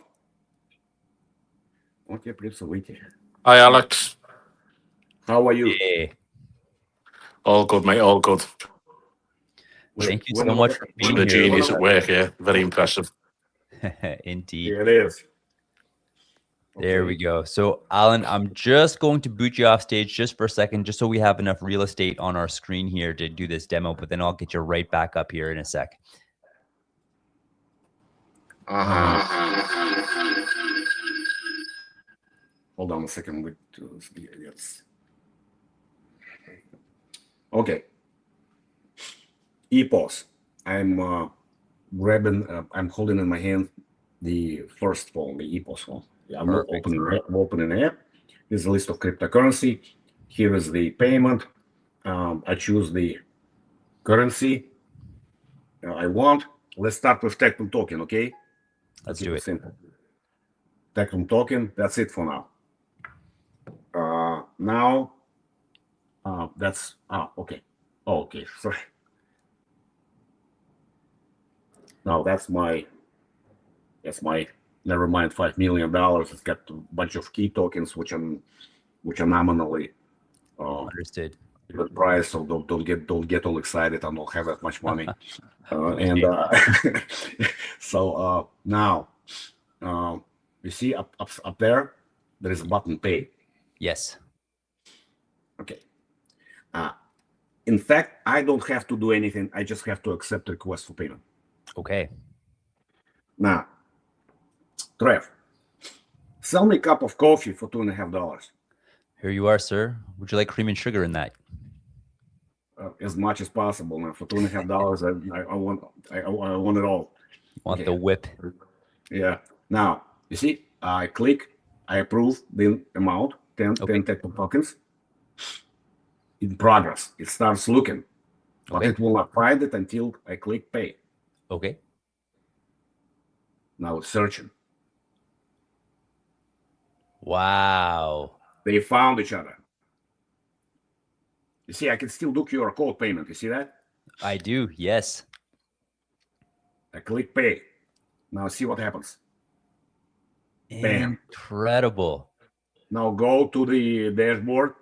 C: Hi, Alex.
B: How are you?
A: Hey.
C: All good, mate. All good.
A: Thank you so much for being
C: here. The
A: here.
C: genius at work here. Very impressive.
A: Indeed.
B: Yeah, it is.
A: There we go. So, Alan, I'm just going to boot you off stage just for a second, just so we have enough real estate on our screen here to do this demo, but then I'll get you right back up here in a sec.
B: Hold on a second. Yes. Okay. EPOS. I'm holding in my hand the first phone, the EPOS phone. I'm opening the app. Here's a list of cryptocurrency. Here is the payment. I choose the currency I want. Let's start with Tectum token, okay?
A: Let's do it.
B: Simple. Tectum token. That's it for now. Now, that's okay. Oh, okay, sorry. Now that's my. Never mind, $5 million. It's got a bunch of key tokens, which are nominally
A: understood.
B: Good price. So don't get all excited. I don't have that much money. So now, you see up there is a button pay.
A: Yes.
B: Okay. In fact, I don't have to do anything. I just have to accept the request for payment.
A: Okay.
B: Now, Trev, sell me a cup of coffee for $2.50.
A: Here you are, sir. Would you like cream and sugar in that?
B: As much as possible. Now, for $2.50, I want it all.
A: You want the whip?
B: Yeah. Now, you see, I click, I approve the amount, 10 Tectum tokens. In progress, it starts looking, but it will not find it until I click pay.
A: Okay.
B: Now it's searching.
A: Wow.
B: They found each other. You see, I can still do QR code payment. You see that?
A: I do, yes.
B: I click pay. Now see what happens. Bam.
A: Incredible.
B: Now go to the dashboard,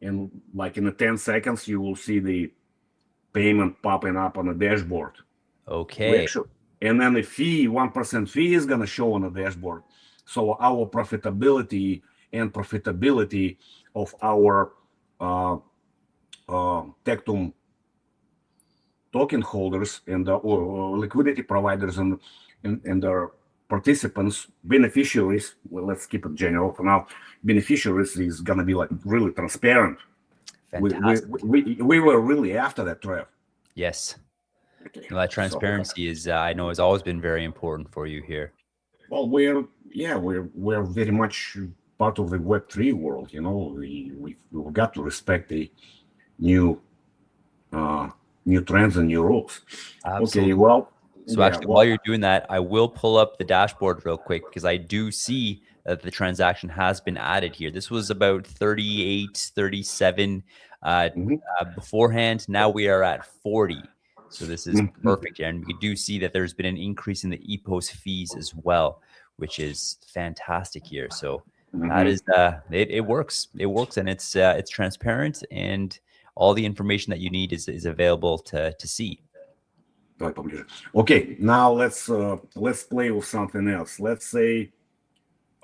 B: and like in the 10 seconds, you will see the payment popping up on the dashboard.
A: Okay.
B: And then the fee, 1% fee is going to show on the dashboard. So our profitability and profitability of our Tectum token holders and or liquidity providers and their participants, beneficiaries, well, let's keep it general for now, beneficiaries is going to be like really transparent. We were really after that, Trev.
A: Yes. Okay. No, that transparency is, I know, has always been very important for you here.
B: Well, we're very much part of the Web3 world. You know, we've got to respect the new trends and new rules.
A: Absolutely.
B: Okay, well,
A: so actually, while you're doing that, I will pull up the dashboard real quick because I do see that the transaction has been added here. This was about 38, 37 beforehand. Now we are at 40. So this is perfect. And we do see that there's been an increase in the EPOS fees as well, which is fantastic here. So that is, it works. It works, and it's transparent, and all the information that you need is available to see.
B: Okay, now let's play with something else. Let's say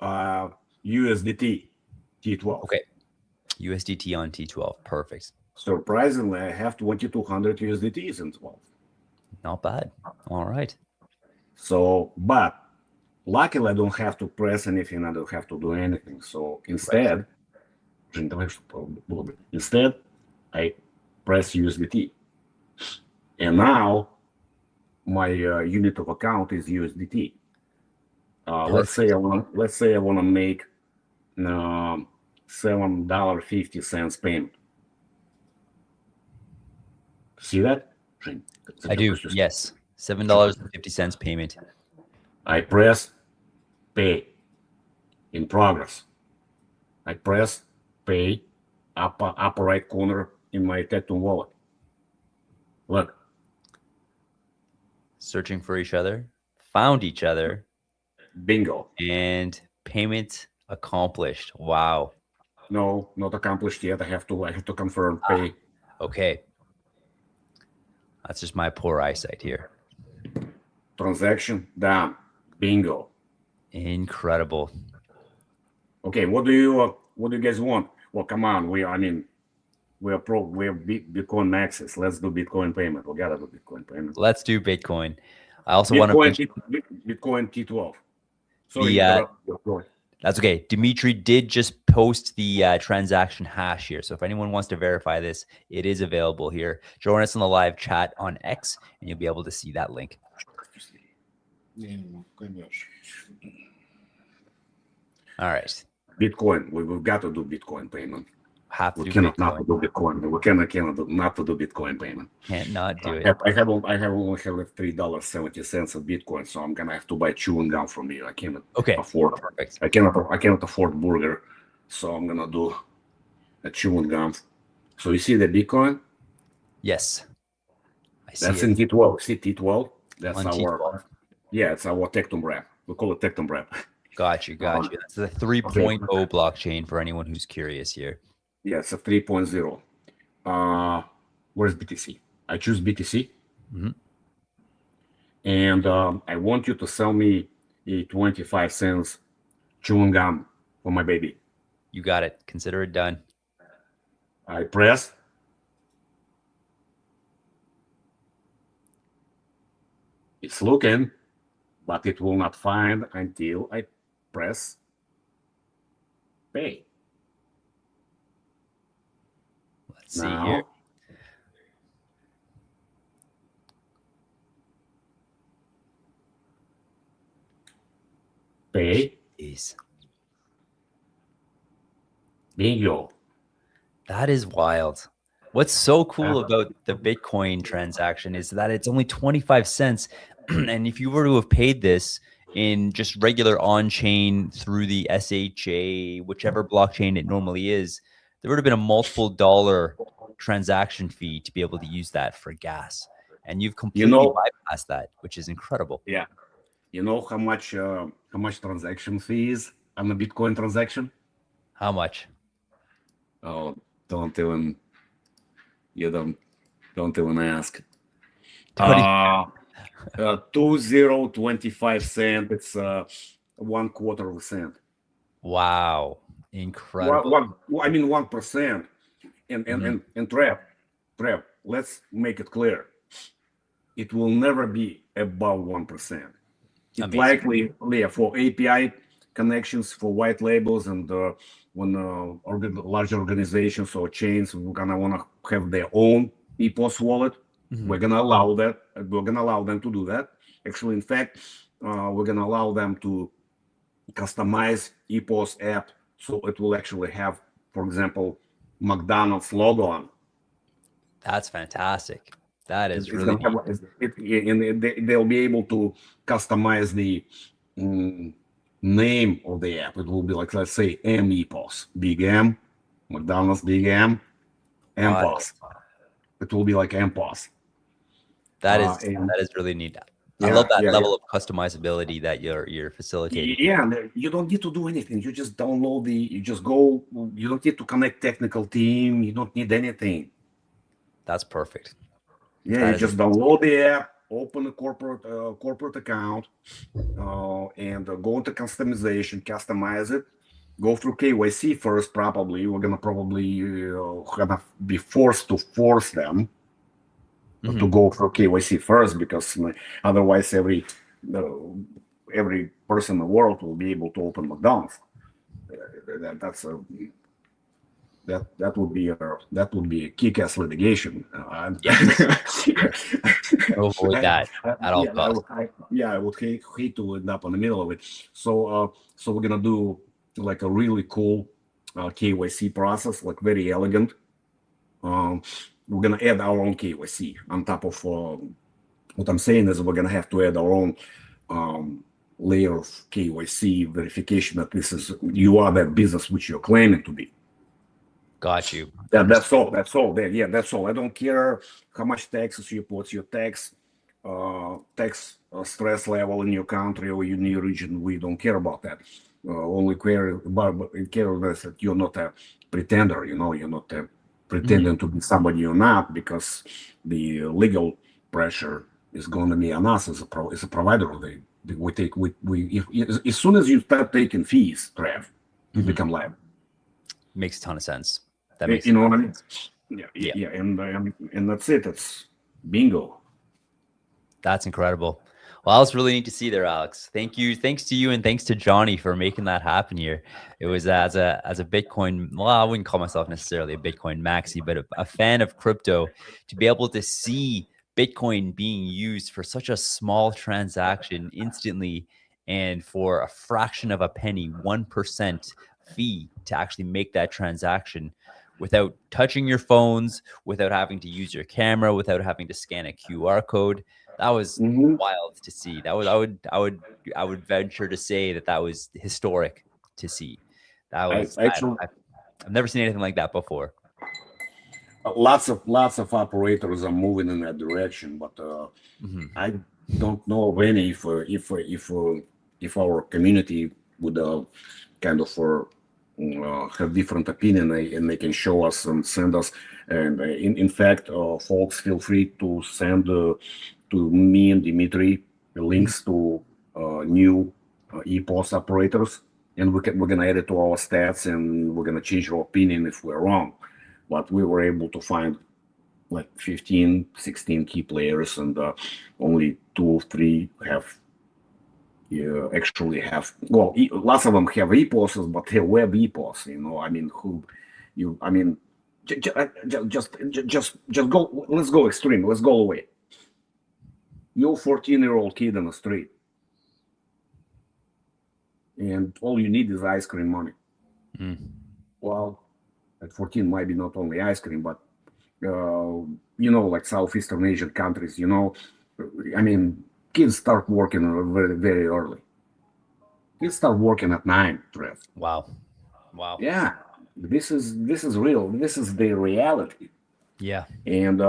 B: USDT T12.
A: Okay, USDT on T12, perfect.
B: Surprisingly, I have 2,200 USDTs in 12.
A: Not bad. All right.
B: So, but luckily I don't have to press anything. I don't have to do anything. So instead, I press USDT, and now my unit of account is USDT. Let's say I want to make $7.50 payment. See that?
A: I do. Yes, $7.50 payment.
B: I press pay in progress. I press pay upper right corner in my Tectum wallet. Look.
A: Searching for each other, found each other.
B: Bingo.
A: And payment accomplished. Wow.
B: No, not accomplished yet. I have to confirm pay.
A: Okay. That's just my poor eyesight here.
B: Transaction done. Bingo.
A: Incredible.
B: Okay, what do you guys want? Well, come on. We are Bitcoin maxes. Let's do Bitcoin payment. We gotta do Bitcoin payment.
A: Let's do Bitcoin. I also want to mention
B: Bitcoin T12. Sorry,
A: that's okay. Dimitri did just post the transaction hash here. So if anyone wants to verify this, it is available here. Join us in the live chat on X, and you'll be able to see that link. All right.
B: Bitcoin. We've got to do Bitcoin payment.
A: We
B: cannot not do Bitcoin. We cannot not to do Bitcoin payment.
A: Can't not do it.
B: I have only have $3.70 of Bitcoin, so I'm gonna have to buy chewing gum from you. I cannot afford.
A: Perfect.
B: I cannot afford burger, so I'm gonna do a chewing gum. So you see the Bitcoin?
A: Yes.
B: That's in T12. See T12? That's
A: on
B: our
A: T12.
B: Yeah, it's our Tectum wrap. We call it Tectum wrap.
A: Got you. That's the 3.0 blockchain for anyone who's curious here.
B: Yeah, it's a 3.0. Where's BTC? I choose BTC. And I want you to sell me a 25 cents chewing gum for my baby.
A: You got it. Consider it done.
B: I press. It's looking, but it will not find until I press pay.
A: Let's see here.
B: Pay.
A: Jeez.
B: Bingo.
A: That is wild. What's so cool about the Bitcoin transaction is that it's only 25 cents. And if you were to have paid this in just regular on-chain through the SHA, whichever blockchain it normally is, there would have been a multiple dollar transaction fee to be able to use that for gas. And you've completely bypassed that, which is incredible.
B: Yeah. You know how much transaction fee is on a Bitcoin transaction?
A: How much?
B: Oh, don't even. You don't Don't even ask.
A: 20
B: 20.25 cents. It's 1/4 of a cent.
A: Wow. Incredible.
B: 1%. And Trev, let's make it clear. It will never be above 1%. It
A: Amazing.
B: likely, for API connections, for white labels, and when large organizations or chains are gonna want to have their own EPOS wallet, we're gonna allow that. We're gonna allow them to do that. Actually, in fact, we're gonna allow them to customize EPOS app so it will actually have, for example, McDonald's logo on.
A: That's fantastic. That is
B: It's
A: really
B: gonna have, they'll be able to customize the name of the app. It will be like, let's say, EPOS, Big M, McDonald's Big M, MPOS. It will be like MPOS.
A: That is really neat. I love that level of customizability that you're facilitating.
B: Yeah, you don't need to do anything. You just download you just go. You don't need to connect technical team. You don't need anything.
A: That's perfect.
B: Yeah, you just download the app, open a corporate account, and go into customization, customize it. Go through KYC first. Probably we're gonna be forced to force them to go through KYC first, because otherwise every person in the world will be able to open McDonald's. That would be a kick-ass litigation.
A: Yes. Avoid that at all costs.
B: I would hate to end up in the middle of it. So we're gonna do like a really cool KYC process, like very elegant. We're gonna add our own KYC on top of what I'm saying is we're gonna have to add our own layer of KYC verification that you are that business which you're claiming to be.
A: Got you.
B: That's all. That's all. I don't care how much taxes you put. Your tax stress level in your country or in your region. We don't care about that. Only care that you're not a pretender. You're not pretending to be somebody you're not, because the legal pressure is going to be on us as a provider of as soon as you start taking fees, Trev, you become liable.
A: Makes a ton of sense. That makes
B: what I mean? Yeah, and that's it. That's bingo.
A: That's incredible. Well, that's really neat to see there, Alex. Thank you. Thanks to you, and thanks to Johnny for making that happen here. It was as a Bitcoin, well, I wouldn't call myself necessarily a Bitcoin maxi, but a fan of crypto, to be able to see Bitcoin being used for such a small transaction instantly, and for a fraction of a penny, 1% fee to actually make that transaction without touching your phones, without having to use your camera, without having to scan a QR code. That was wild to see. That was I would venture to say that was historic to see. That was I've never seen anything like that before.
B: Lots of operators are moving in that direction, but I don't know of any. If our community would kind of have different opinion, and they can show us and send us. And in fact, folks, feel free to send to me and Dimitri links to new EPOS operators, and we're gonna add it to our stats, and we're gonna change our opinion if we're wrong. But we were able to find like 15, 16 key players, and only 2 or 3 actually have, well, lots of them have EPOSs, but they're web EPOS, just go, let's go extreme, let's go away. You're a 14-year-old kid on the street, and all you need is ice cream money. Well, at 14 might be not only ice cream, but like Southeastern Asian countries, kids start working very, very early. Kids start working at 9, Trev.
A: Wow.
B: Yeah, this is real. This is the reality.
A: Yeah.
B: And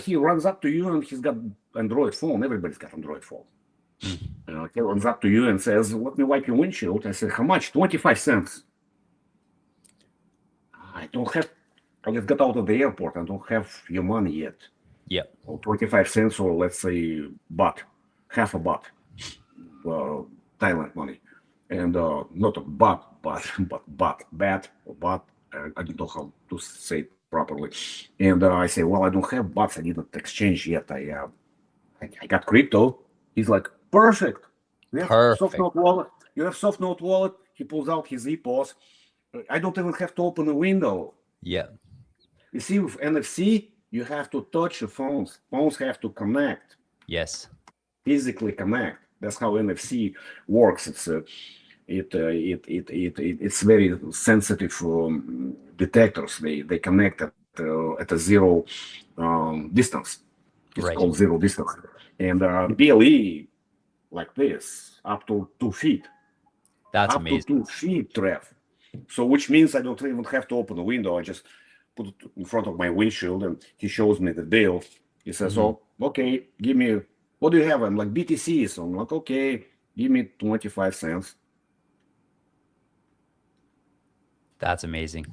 B: he runs up to you, and he's got Android phone. Everybody's got Android phone. He runs up to you and says, "Let me wipe your windshield." I said, "How much?" 25 cents. I just got out of the airport. I don't have your money yet.
A: Yeah.
B: or 25 cents, or let's say baht, half a baht, Thailand money, and not a baht, bat or baht. I don't know how to say it properly. And I say, well, I don't have bahts. I didn't exchange yet. I got crypto. He's like, perfect. You have
A: Perfect.
B: SoftNote wallet. You have SoftNote wallet. He pulls out his EPOS. I don't even have to open a window.
A: Yeah.
B: You see, with NFC, you have to touch the phones. Phones have to connect.
A: Yes.
B: Physically connect. That's how NFC works. It's very sensitive detectors. They connect at a zero distance. It's
A: Right.
B: called zero distance. And BLE like this, up to 2 feet.
A: That's
B: up
A: amazing.
B: to 2 feet, Trev. So which means I don't even have to open the window. I just put it in front of my windshield and he shows me the deal. He says, oh, okay, give me, what do you have? I'm like, BTC. So I'm like, okay, give me 25 cents.
A: That's amazing.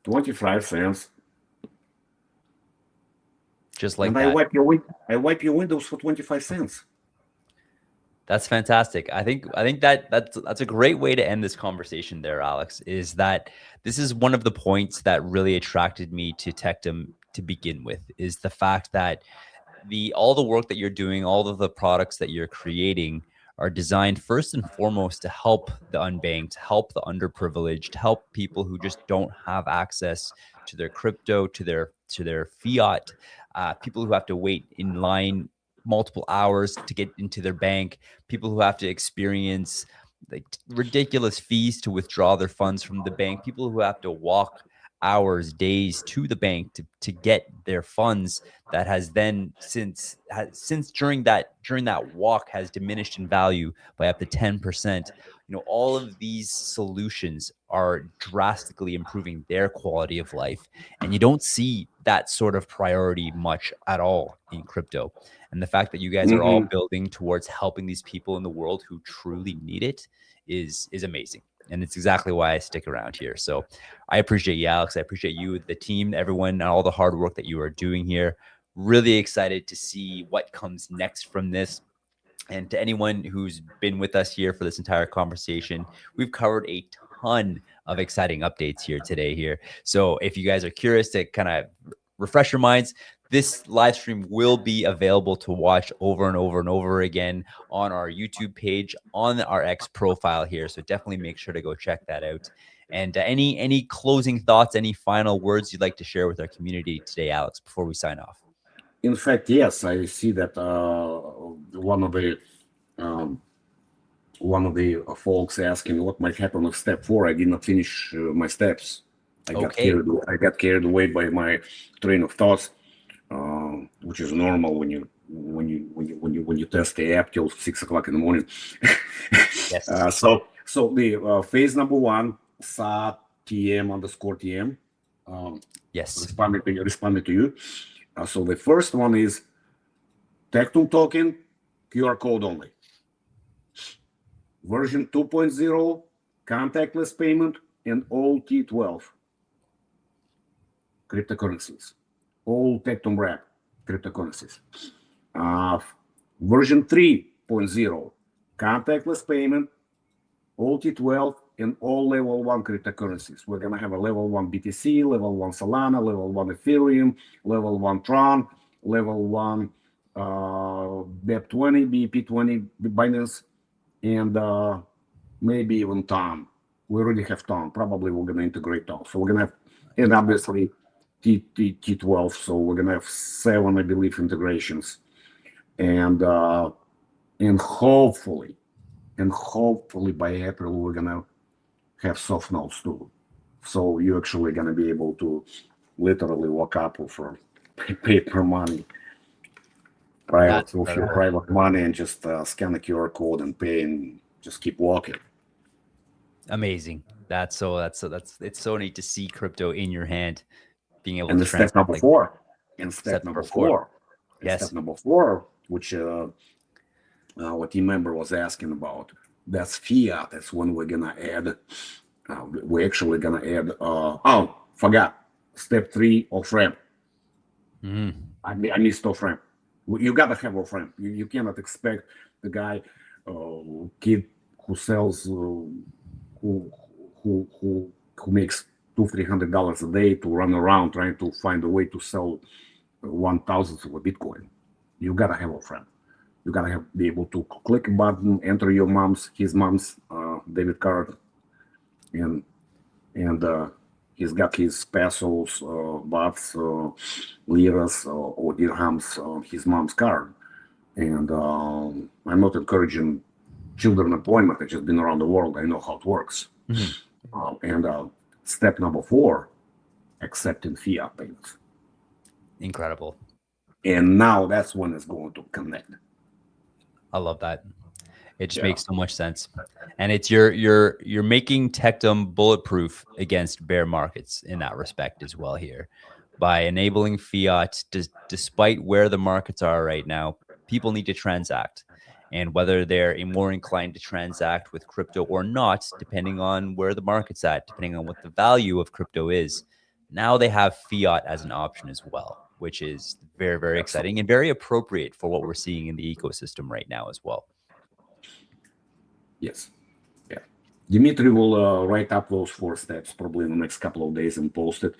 B: 25 cents.
A: Just like
B: and
A: that.
B: I wipe your windows for 25 cents.
A: That's fantastic. I think that's a great way to end this conversation there, Alex, is that this is one of the points that really attracted me to Tectum to begin with, is the fact that all the work that you're doing, all of the products that you're creating are designed first and foremost to help the unbanked, help the underprivileged, help people who just don't have access to their crypto, to their fiat, people who have to wait in line multiple hours to get into their bank, people who have to experience like ridiculous fees to withdraw their funds from the bank, people who have to walk hours, days to the bank to get their funds that has then since during that walk has diminished in value by up to 10%. All of these solutions are drastically improving their quality of life, and you don't see that sort of priority much at all in crypto. And the fact that you guys are all building towards helping these people in the world who truly need it is amazing. And it's exactly why I stick around here. So I appreciate you, Alex. I appreciate you, the team, everyone, and all the hard work that you are doing here. Really excited to see what comes next from this. And to anyone who's been with us here for this entire conversation, we've covered a ton of exciting updates here today. So if you guys are curious to kind of refresh your minds, this live stream will be available to watch over and over and over again on our YouTube page, on our X profile here. So definitely make sure to go check that out. And any closing thoughts, any final words you'd like to share with our community today, Alex, before we sign off?
B: In fact, yes, I see that one of the folks asking what might happen with step 4. I did not finish my steps. I got carried away by my train of thoughts, which is normal when you test the app till 6 o'clock in the morning.
A: Yes.
B: So the phase number 1, SAT TM_TM.
A: Yes.
B: Responded to you. So the first one is Tectum token, QR code only. Version 2.0, contactless payment, and all T12 cryptocurrencies. All Tectum wrap cryptocurrencies. Version 3.0, contactless payment, all T12, and all level 1 cryptocurrencies. We're going to have a level 1 BTC, level 1 Solana, level 1 Ethereum, level 1 Tron, level 1 BEP20, BEP20 Binance, and maybe even Tom. We already have Tom. Probably we're going to integrate Tom. So we're going to have, and obviously T12. So we're going to have 7, I believe, integrations. And hopefully by April, we're going to have soft notes too. So you're actually going to be able to literally walk up for paper money, private money, and just scan a QR code and pay and just keep walking.
A: Amazing. It's so neat to see crypto in your hand, being able
B: and
A: to
B: step number 4. And step number 4.
A: Yes.
B: Step number 4, which our team member was asking about, that's fiat. That's when we're gonna add. We're actually gonna add. Forgot step 3 of REP. I missed off ramp. You gotta have off ramp. You cannot expect the guy, kid who sells, who makes $200-300 a day to run around trying to find a way to sell 1,000 of a Bitcoin. You gotta have off ramp. You gotta be able to click a button, enter his mom's debit card, and he's got his pesos, bahts, liras, or dirhams on his mom's card. And I'm not encouraging children employment. I've just been around the world. I know how it works. And step number 4, accepting fiat payments.
A: Incredible.
B: And now that's when it's going to connect.
A: I love that. It just makes so much sense. And it's you're making Tectum bulletproof against bear markets in that respect as well here. By enabling fiat, despite where the markets are right now, people need to transact. And whether they're more inclined to transact with crypto or not, depending on where the market's at, depending on what the value of crypto is, now they have fiat as an option as well, which is very, very exciting and very appropriate for what we're seeing in the ecosystem right now as well.
B: Yes. Yeah. Dimitri will write up those 4 steps probably in the next couple of days and post it.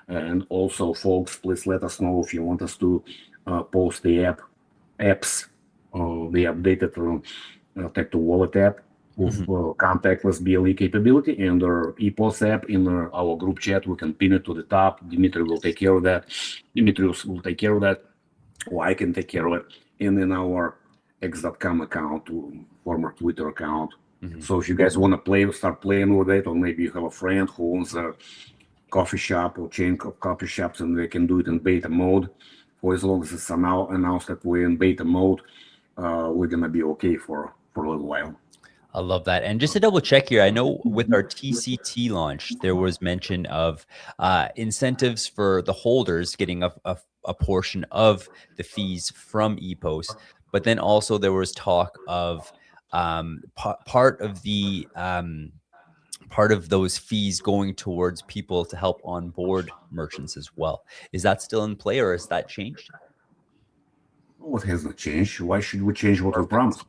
B: And also, folks, please let us know if you want us to post the apps, the updated Tectum Wallet app with contactless BLE capability, and our EPOS app in our group chat. We can pin it to the top. Dimitri will take care of that. Dimitrius will take care of that, or I can take care of it. And in our X.com account, former Twitter account. So if you guys want to start playing with it, or maybe you have a friend who owns a coffee shop or chain of coffee shops, and they can do it in beta mode, for as long as it's announced that we're in beta mode, we're gonna be okay for a little while.
A: I love that. And just to double check here, I know with our TCT launch, there was mention of incentives for the holders getting a portion of the fees from EPOS, but then also there was talk of part of those fees going towards people to help onboard merchants as well. Is that still in play, or has that changed?
B: What hasn't changed? Why should we change what we promised?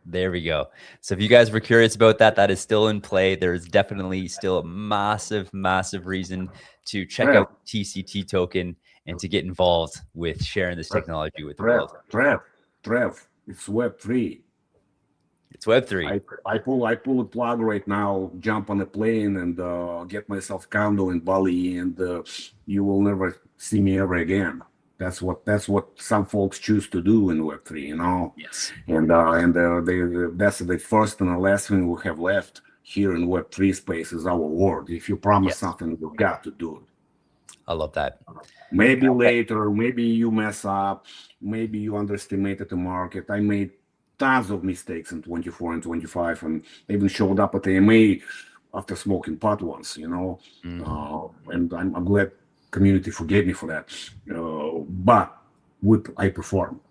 A: There we go. So if you guys were curious about that, that is still in play. There's definitely still a massive, massive reason to check out TCT token and to get involved with sharing this technology with the world.
B: Trev, it's Web3.
A: It's Web3.
B: I pull a plug right now, jump on a plane, and get myself condo in Bali, and you will never see me ever again. That's what some folks choose to do in Web3, you know.
A: Yes.
B: And that's the first and the last thing we have left here in Web3 space is our word. If you promise something, you got to do it.
A: I love that.
B: Maybe later, maybe you mess up, maybe you underestimated the market. I made tons of mistakes in 24 and 25, and even showed up at AMA after smoking pot once, you know. And I'm glad community forgave me for that, but I perform.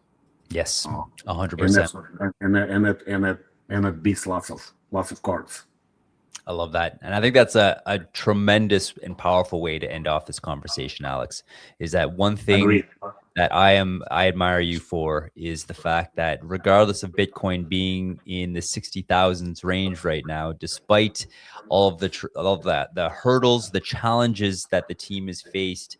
A: Yes, 100%.
B: And it beats lots of cards.
A: I love that. And I think that's a tremendous and powerful way to end off this conversation, Alex, is that one thing that I admire you for is the fact that regardless of Bitcoin being in the 60,000s range right now, despite all of the hurdles, the challenges that the team has faced,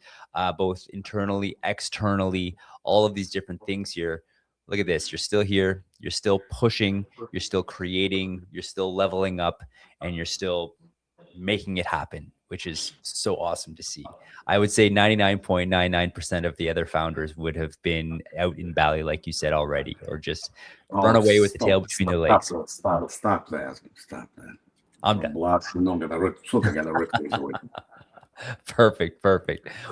A: both internally, externally, all of these different things here, look at this. You're still here. You're still pushing. You're still creating. You're still leveling up, and you're still making it happen, which is so awesome to see. I would say 99.99% of the other founders would have been out in Bali, like you said already, or just run away with the tail between their legs.
B: Stop that.
A: I'm done. Perfect.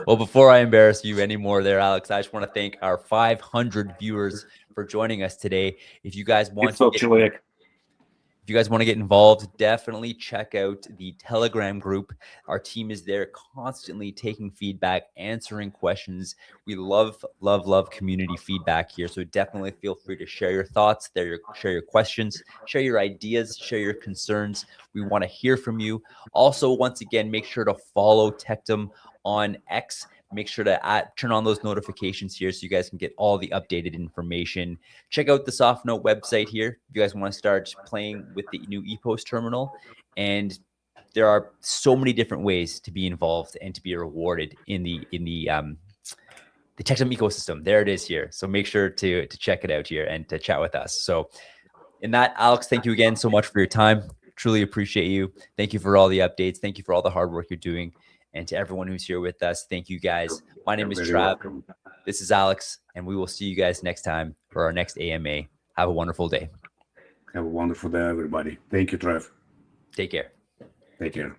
A: Well, before I embarrass you anymore there, Alex, I just want to thank our 500 viewers for joining us today. If you guys want to get involved, definitely check out the Telegram group. Our team is there constantly taking feedback, answering questions. We love community feedback here. So definitely feel free to share your thoughts there, share your questions, share your ideas, share your concerns. We want to hear from you. Also, once again, make sure to follow Tectum on X. Make sure to turn on those notifications here so you guys can get all the updated information. Check out the SoftNote website here if you guys want to start playing with the new ePost terminal. And there are so many different ways to be involved and to be rewarded in the Tectum ecosystem. There it is here. So make sure to check it out here and to chat with us. So in that, Alex, thank you again so much for your time. Truly appreciate you. Thank you for all the updates. Thank you for all the hard work you're doing. And to everyone who's here with us, thank you guys. My name is Trav. This is Alex, and we will see you guys next time for our next AMA. Have a wonderful day.
B: Have a wonderful day, everybody. Thank you, Trav.
A: Take care.
B: Take care.